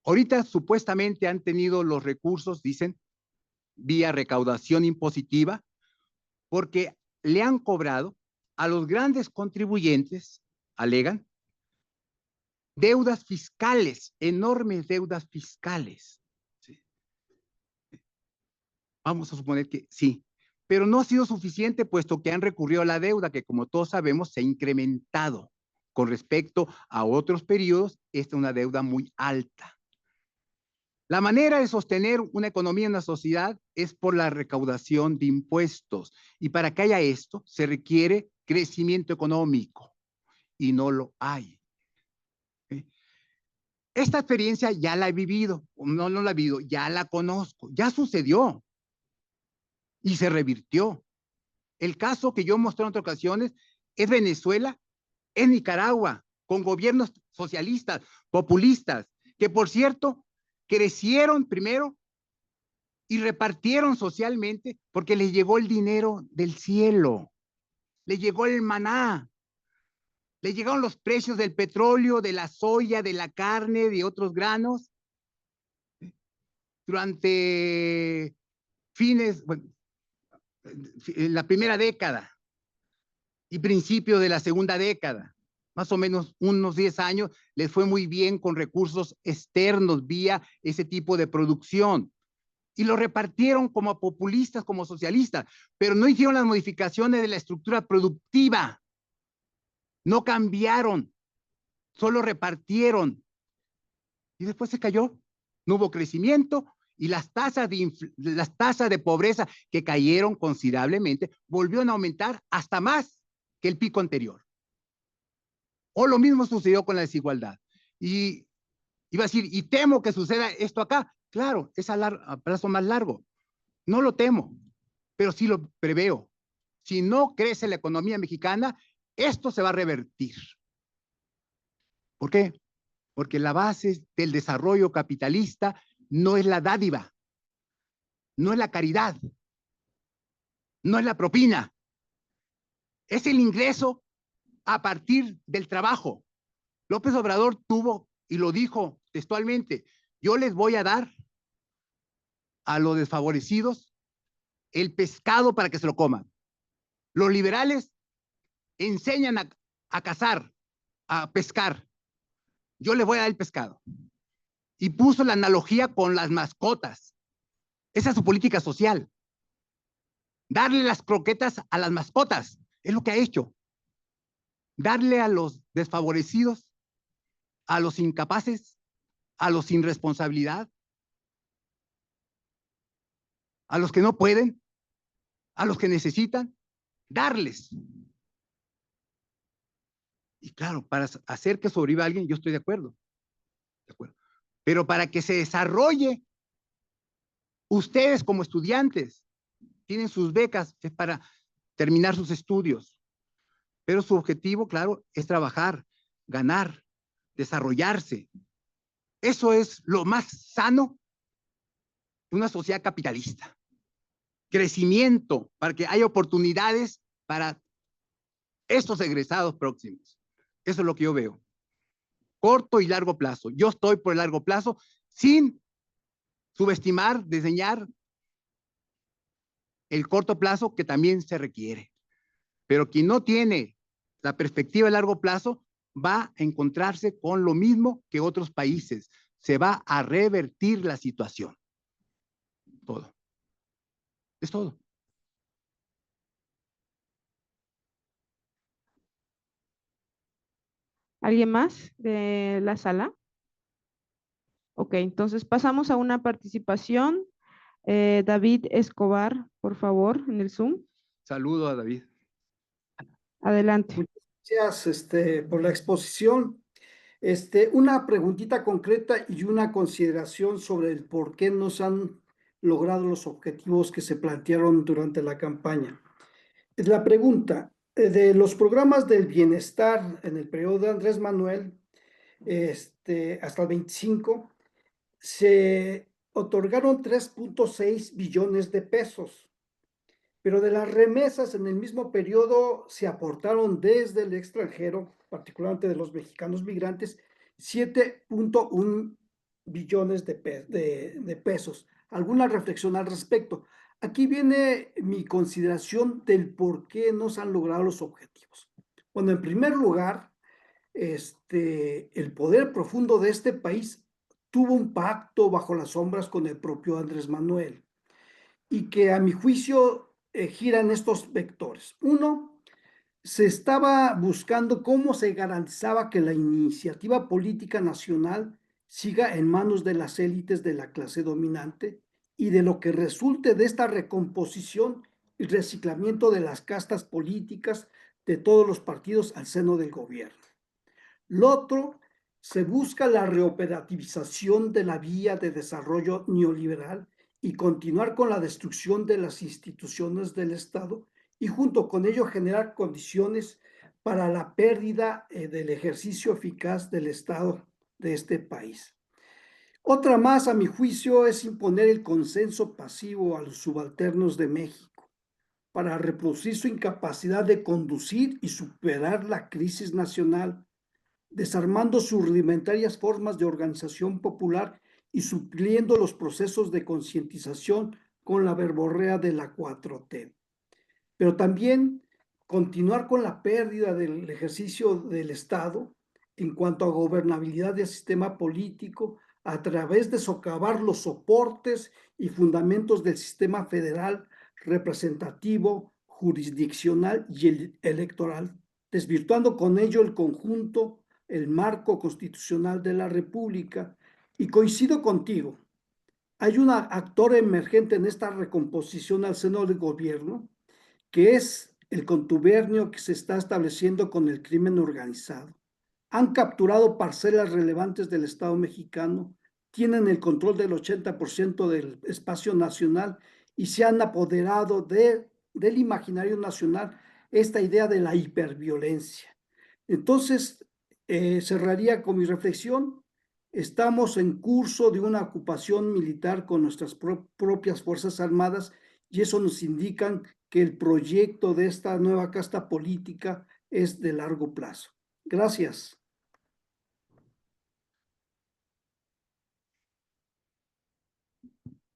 Ahorita supuestamente han tenido los recursos, dicen, vía recaudación impositiva, porque le han cobrado a los grandes contribuyentes, alegan, deudas fiscales, enormes deudas fiscales. ¿Sí? Vamos a suponer que sí, pero no ha sido suficiente puesto que han recurrido a la deuda que, como todos sabemos, se ha incrementado con respecto a otros periodos. Esta es una deuda muy alta. La manera de sostener una economía en una sociedad es por la recaudación de impuestos. Y para que haya esto, se requiere crecimiento económico. Y no lo hay. ¿Sí? Esta experiencia ya la he vivido. No la he vivido, ya la conozco. Ya sucedió. Y se revirtió. El caso que yo mostré en otras ocasiones es Venezuela, es Nicaragua, con gobiernos socialistas, populistas, que por cierto, crecieron primero y repartieron socialmente porque les llegó el dinero del cielo, les llegó el maná, les llegaron los precios del petróleo, de la soya, de la carne, de otros granos. Durante bueno, la primera década y principio de la segunda década, más o menos unos 10 años, les fue muy bien con recursos externos vía ese tipo de producción. Y lo repartieron como populistas, como socialistas, pero no hicieron las modificaciones de la estructura productiva. No cambiaron, solo repartieron. Y después se cayó. No hubo crecimiento y las tasas de pobreza que cayeron considerablemente volvieron a aumentar hasta más que el pico anterior. O lo mismo sucedió con la desigualdad. Y iba a decir, y temo que suceda esto acá. Claro, es a plazo más largo. No lo temo, pero sí lo preveo. Si no crece la economía mexicana, esto se va a revertir. ¿Por qué? Porque la base del desarrollo capitalista no es la dádiva, no es la caridad, no es la propina, es el ingreso a partir del trabajo. López Obrador tuvo, y lo dijo textualmente, yo les voy a dar a los desfavorecidos el pescado para que se lo coman. Los liberales enseñan a cazar, a pescar. Yo les voy a dar el pescado. Y puso la analogía con las mascotas. Esa es su política social. Darle las croquetas a las mascotas. Es lo que ha hecho. Darle a los desfavorecidos, a los incapaces, a los sin responsabilidad, a los que no pueden, a los que necesitan, darles. Y claro, para hacer que sobreviva alguien, yo estoy de acuerdo. ¿de acuerdo? Pero para que se desarrolle, ustedes como estudiantes tienen sus becas para terminar sus estudios, pero su objetivo, claro, es trabajar, ganar, desarrollarse. Eso es lo más sano de una sociedad capitalista. Crecimiento, para que haya oportunidades para estos egresados próximos. Eso es lo que yo veo. Corto y largo plazo. Yo estoy por el largo plazo sin subestimar, diseñar el corto plazo que también se requiere. Pero quien no tiene la perspectiva de largo plazo va a encontrarse con lo mismo que otros países. Se va a revertir la situación. Todo. Es todo. ¿Alguien más de la sala? Ok, entonces pasamos a una participación. David Escobar, por favor, en el Zoom. Saludo a David. Adelante. Muchas gracias por la exposición. Una preguntita concreta y una consideración sobre el por qué no se han logrado los objetivos que se plantearon durante la campaña. La pregunta, de los programas del bienestar en el periodo de Andrés Manuel, hasta el 25, se otorgaron 3.6 billones de pesos. Pero de las remesas en el mismo periodo se aportaron desde el extranjero, particularmente de los mexicanos migrantes, 7.1 billones de pesos. ¿Alguna reflexión al respecto? Aquí viene mi consideración del por qué no se han logrado los objetivos. Bueno, en primer lugar, el poder profundo de este país tuvo un pacto bajo las sombras con el propio Andrés Manuel y que a mi juicio giran estos vectores. Uno, se estaba buscando cómo se garantizaba que la iniciativa política nacional siga en manos de las élites de la clase dominante y de lo que resulte de esta recomposición y reciclamiento de las castas políticas de todos los partidos al seno del gobierno. Lo otro, se busca la reoperativización de la vía de desarrollo neoliberal y continuar con la destrucción de las instituciones del Estado y junto con ello generar condiciones para la pérdida del ejercicio eficaz del Estado de este país. Otra más, a mi juicio, es imponer el consenso pasivo a los subalternos de México para reproducir su incapacidad de conducir y superar la crisis nacional, desarmando sus rudimentarias formas de organización popular y supliendo los procesos de concientización con la verborrea de la 4T. Pero también continuar con la pérdida del ejercicio del Estado en cuanto a gobernabilidad del sistema político a través de socavar los soportes y fundamentos del sistema federal, representativo, jurisdiccional y electoral, desvirtuando con ello el conjunto, el marco constitucional de la República. Y coincido contigo, hay un actor emergente en esta recomposición al seno del gobierno, que es el contubernio que se está estableciendo con el crimen organizado. Han capturado parcelas relevantes del Estado mexicano, tienen el control del 80% del espacio nacional y se han apoderado del imaginario nacional esta idea de la hiperviolencia. Entonces, cerraría con mi reflexión. Estamos en curso de una ocupación militar con nuestras propias Fuerzas Armadas y eso nos indica que el proyecto de esta nueva casta política es de largo plazo. Gracias.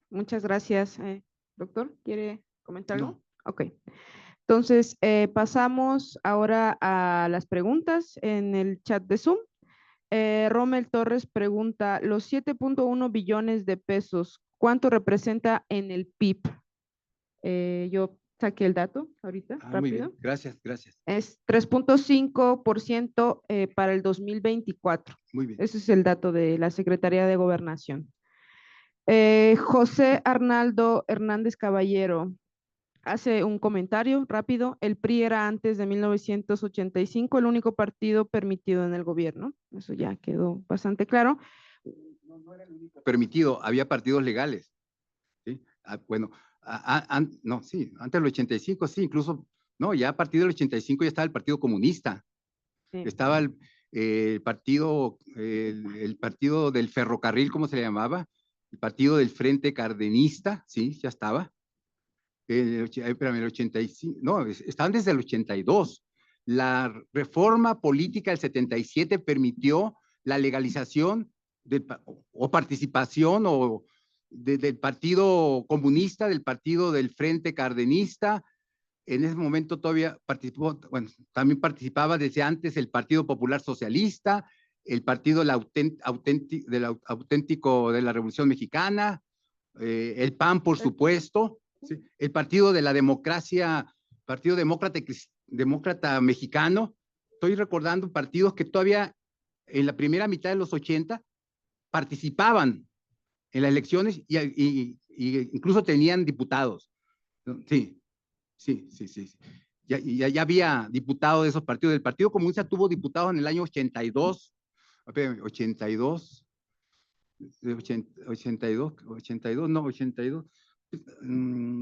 Muchas gracias. Doctor, ¿quiere comentar algo? No. Ok. Entonces, pasamos ahora a las preguntas en el chat de Zoom. Rommel Torres pregunta, los 7.1 billones de pesos, ¿cuánto representa en el PIB? Yo saqué el dato ahorita, rápido. Muy bien, gracias, gracias. Es 3.5% para el 2024. Muy bien. Ese es el dato de la Secretaría de Gobernación. José Arnaldo Hernández Caballero hace un comentario rápido. El PRI era antes de 1985 el único partido permitido en el gobierno. Eso ya quedó bastante claro. permitido, había partidos legales. ¿Sí? Bueno, no, sí, antes del 85, sí, incluso, no, ya a partir del 85 ya estaba el Partido Comunista, Sí. estaba el partido del ferrocarril, ¿cómo se le llamaba? El partido del Frente Cardenista, sí, ya estaba. Espérame, el 85, no, estaban desde el 82. La reforma política del 77 permitió la legalización o participación del Partido Comunista, del Partido del Frente Cardenista. En ese momento todavía participó, bueno, también participaba desde antes el Partido Popular Socialista, el Partido del Auténtico de la Revolución Mexicana, el PAN, por supuesto, ¿sí? El Partido de la Democracia, Partido Demócrata Mexicano. Estoy recordando partidos que todavía en la primera mitad de los 80 participaban en las elecciones y incluso tenían diputados. Sí, sí, sí, sí. Ya había diputados de esos partidos. El Partido Comunista tuvo diputados en el año 82, 82,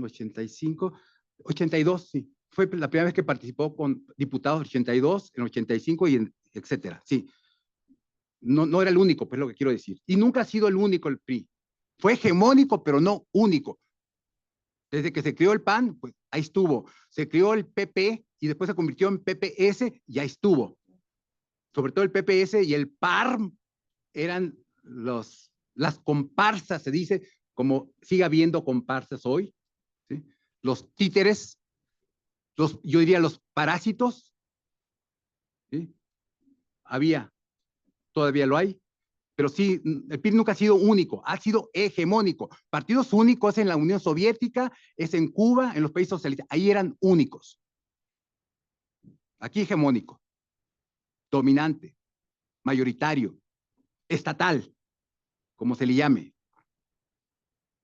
85, 82, sí. Fue la primera vez que participó con diputados 82, en 85 y etcétera, sí. No era el único, pues lo que quiero decir. Y nunca ha sido el único el PRI. Fue hegemónico, pero no único. Desde que se creó el PAN, pues ahí estuvo. Se creó el PP y después se convirtió en PPS y ahí estuvo. Sobre todo el PPS y el PARM eran las comparsas, se dice, como sigue habiendo comparsas hoy, ¿sí? Los títeres, yo diría los parásitos, ¿sí? Había, todavía lo hay, pero sí, el PRI nunca ha sido único, ha sido hegemónico. Partidos únicos en la Unión Soviética, es en Cuba, en los países socialistas, ahí eran únicos. Aquí hegemónico, dominante, mayoritario, estatal, como se le llame.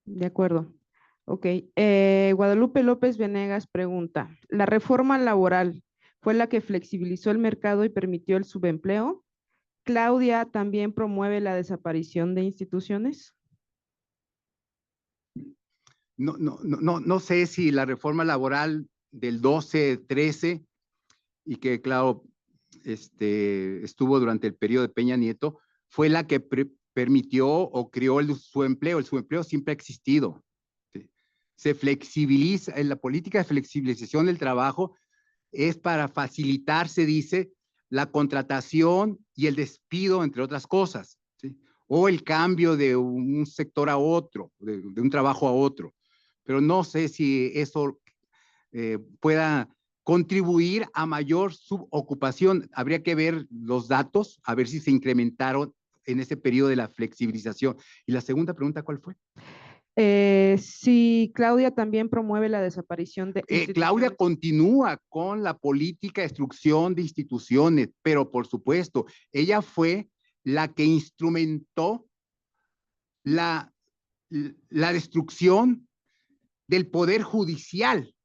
De acuerdo. Ok. Guadalupe López Venegas pregunta, ¿la reforma laboral fue la que flexibilizó el mercado y permitió el subempleo? ¿Claudia también promueve la desaparición de instituciones? No sé si la reforma laboral del 12-13 y que, claro, estuvo durante el periodo de Peña Nieto, fue la que permitió o creó el subempleo. El subempleo siempre ha existido. ¿Sí? Se flexibiliza, en la política de flexibilización del trabajo es para facilitar, se dice, la contratación y el despido, entre otras cosas, ¿sí? O el cambio de un sector a otro, de un trabajo a otro. Pero no sé si eso pueda contribuir a mayor subocupación. Habría que ver los datos, a ver si se incrementaron en ese periodo de la flexibilización. Y la segunda pregunta, ¿cuál fue? Si Claudia también promueve la desaparición de instituciones. Claudia continúa con la política de destrucción de instituciones, pero por supuesto, ella fue la que instrumentó la destrucción del Poder Judicial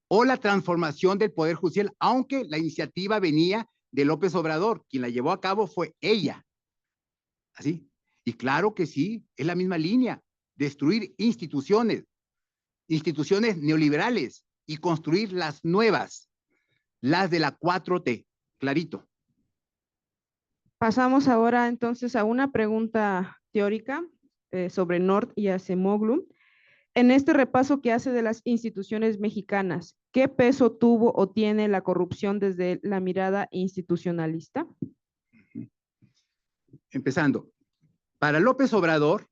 o la transformación del Poder Judicial, aunque la iniciativa venía de López Obrador, quien la llevó a cabo fue ella. ¿Así? Y claro que sí, es la misma línea, destruir instituciones neoliberales y construir las nuevas, las de la 4T, clarito. Pasamos ahora entonces a una pregunta teórica sobre Nord y Acemoglu. En este repaso que hace de las instituciones mexicanas, ¿qué peso tuvo o tiene la corrupción desde la mirada institucionalista? Empezando, para López Obrador,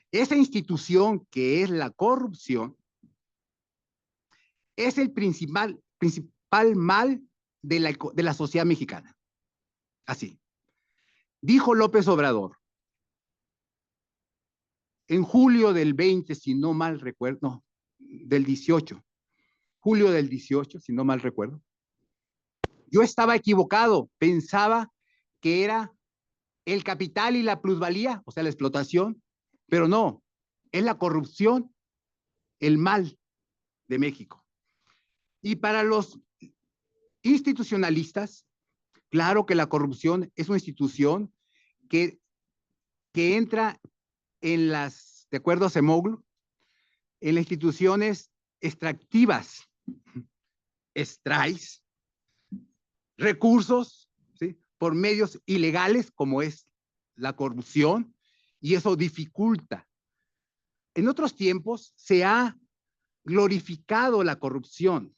esa institución que es la corrupción es el principal mal de la sociedad mexicana. Así. Dijo López Obrador, en julio del 20, si no mal recuerdo, no, del 18, julio del 18, si no mal recuerdo, yo estaba equivocado, pensaba que era el capital y la plusvalía, o sea, la explotación, pero no, es la corrupción el mal de México. Y para los institucionalistas, claro que la corrupción es una institución que que entra en las, de acuerdo a Acemoglu, en las instituciones extractivas, extraes recursos, ¿sí?, por medios ilegales, como es la corrupción, y eso dificulta. En otros tiempos se ha glorificado la corrupción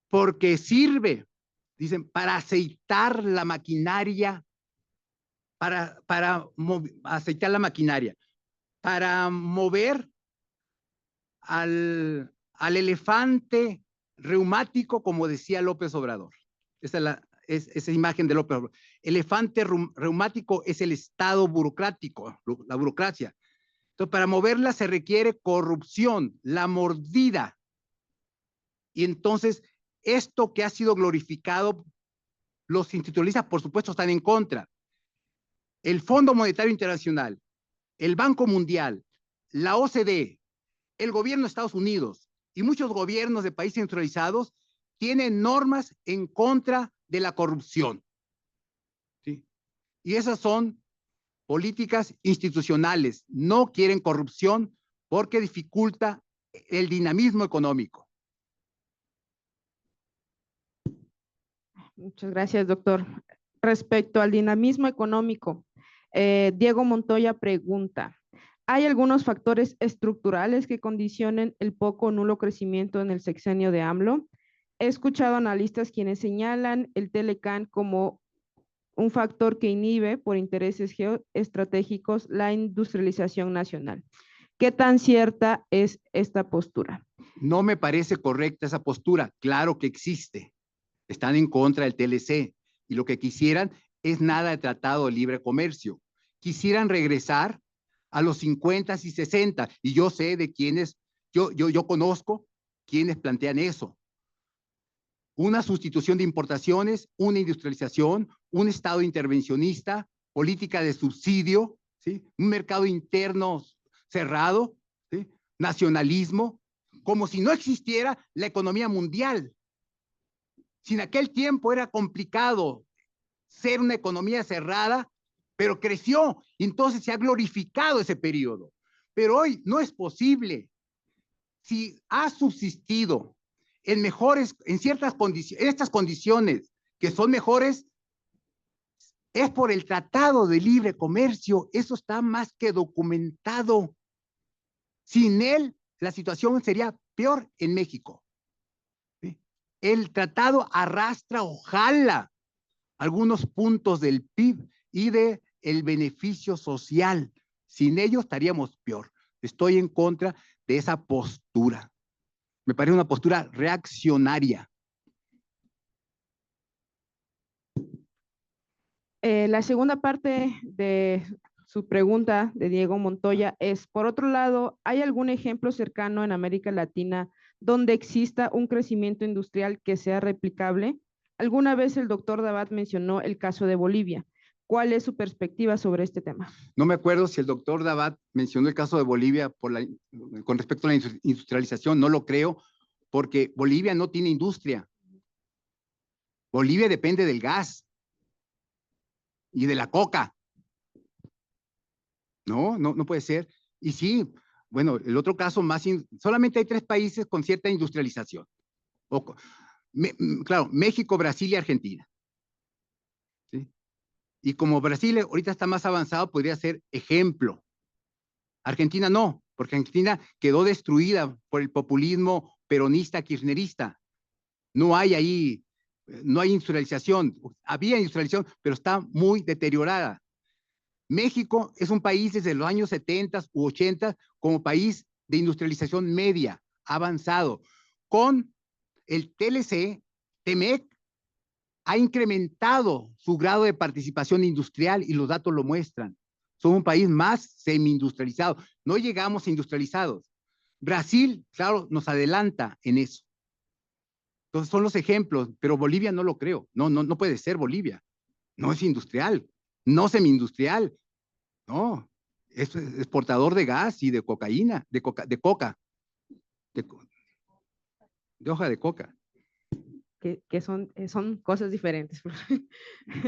porque sirve, dicen, para aceitar la maquinaria, para aceitar la maquinaria, para mover al elefante reumático, como decía López Obrador. Esa es esa imagen de López Obrador. Elefante reumático es el Estado burocrático, la burocracia. Entonces, para moverla se requiere corrupción, la mordida. Y entonces, esto que ha sido glorificado, los institucionalistas, por supuesto, están en contra. El Fondo Monetario Internacional, el Banco Mundial, la OCDE, el gobierno de Estados Unidos y muchos gobiernos de países industrializados tienen normas en contra de la corrupción, ¿sí? Y esas son políticas institucionales. No quieren corrupción porque dificulta el dinamismo económico. Muchas gracias, doctor. Respecto al dinamismo económico, Diego Montoya pregunta, ¿hay algunos factores estructurales que condicionen el poco o nulo crecimiento en el sexenio de AMLO? He escuchado analistas quienes señalan el Telecán como un factor que inhibe por intereses geoestratégicos la industrialización nacional. ¿Qué tan cierta es esta postura? No me parece correcta esa postura. Claro que existe. Están en contra del TLC y lo que quisieran es nada de tratado de libre comercio. Quisieran regresar a los 50 y 60 y yo sé de quiénes, yo conozco quienes plantean eso. Una sustitución de importaciones, una industrialización, un Estado intervencionista, política de subsidio, ¿sí?, un mercado interno cerrado, ¿sí?, nacionalismo, como si no existiera la economía mundial. Si en aquel tiempo era complicado ser una economía cerrada, pero creció, entonces se ha glorificado ese periodo. Pero hoy no es posible. Si ha subsistido en ciertas condiciones, estas condiciones que son mejores, es por el Tratado de Libre Comercio. Eso está más que documentado. Sin él, la situación sería peor en México. ¿Sí? El tratado arrastra o jala algunos puntos del PIB y del beneficio social. Sin ello estaríamos peor. Estoy en contra de esa postura. Me parece una postura reaccionaria. La segunda parte de su pregunta de Diego Montoya es, por otro lado, ¿hay algún ejemplo cercano en América Latina donde exista un crecimiento industrial que sea replicable? Alguna vez el doctor Davat mencionó el caso de Bolivia. ¿Cuál es su perspectiva sobre este tema? No me acuerdo si el doctor Davat mencionó el caso de Bolivia con respecto a la industrialización. No lo creo, porque Bolivia no tiene industria. Bolivia depende del gas y de la coca. No puede ser. Y sí, bueno, el otro caso solamente hay 3 países con cierta industrialización. Claro, México, Brasil y Argentina. ¿Sí? Y como Brasil ahorita está más avanzado, podría ser ejemplo. Argentina no, porque Argentina quedó destruida por el populismo peronista, kirchnerista. No hay industrialización. Había industrialización, pero está muy deteriorada. México es un país desde los años 70 u 80 como país de industrialización media, avanzado. Con el TLC, TEMEC ha incrementado su grado de participación industrial y los datos lo muestran. Somos un país más semi-industrializado. No llegamos industrializados. Brasil, claro, nos adelanta en eso. Entonces son los ejemplos, pero Bolivia no lo creo. No puede ser Bolivia. No es industrial, no semi-industrial. No, es exportador de gas y de cocaína, de hoja de coca. Ok, que son cosas diferentes.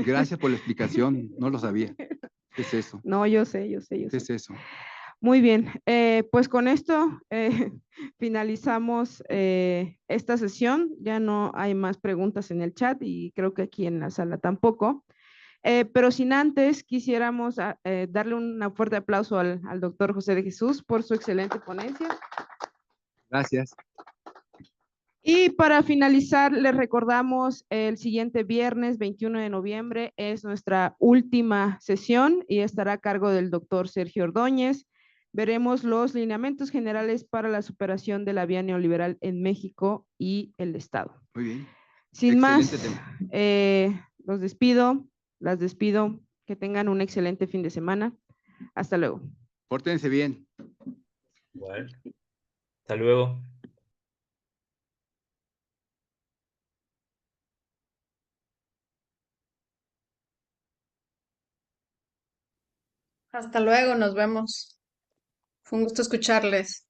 Gracias por la explicación, no lo sabía. ¿Qué es eso? No, yo sé. ¿Qué es eso? Muy bien, pues con esto finalizamos esta sesión. Ya no hay más preguntas en el chat y creo que aquí en la sala tampoco. Pero sin antes, quisiéramos darle un fuerte aplauso al doctor José de Jesús por su excelente ponencia. Gracias. Y para finalizar, les recordamos el siguiente viernes 21 de noviembre es nuestra última sesión y estará a cargo del doctor Sergio Ordóñez. Veremos los lineamientos generales para la superación de la vía neoliberal en México y el Estado. Muy bien. Sin Excelente más, tema. los despido, las despido. Que tengan un excelente fin de semana. Hasta luego. Pórtense bien. Igual. Hasta luego. Hasta luego, nos vemos. Fue un gusto escucharles.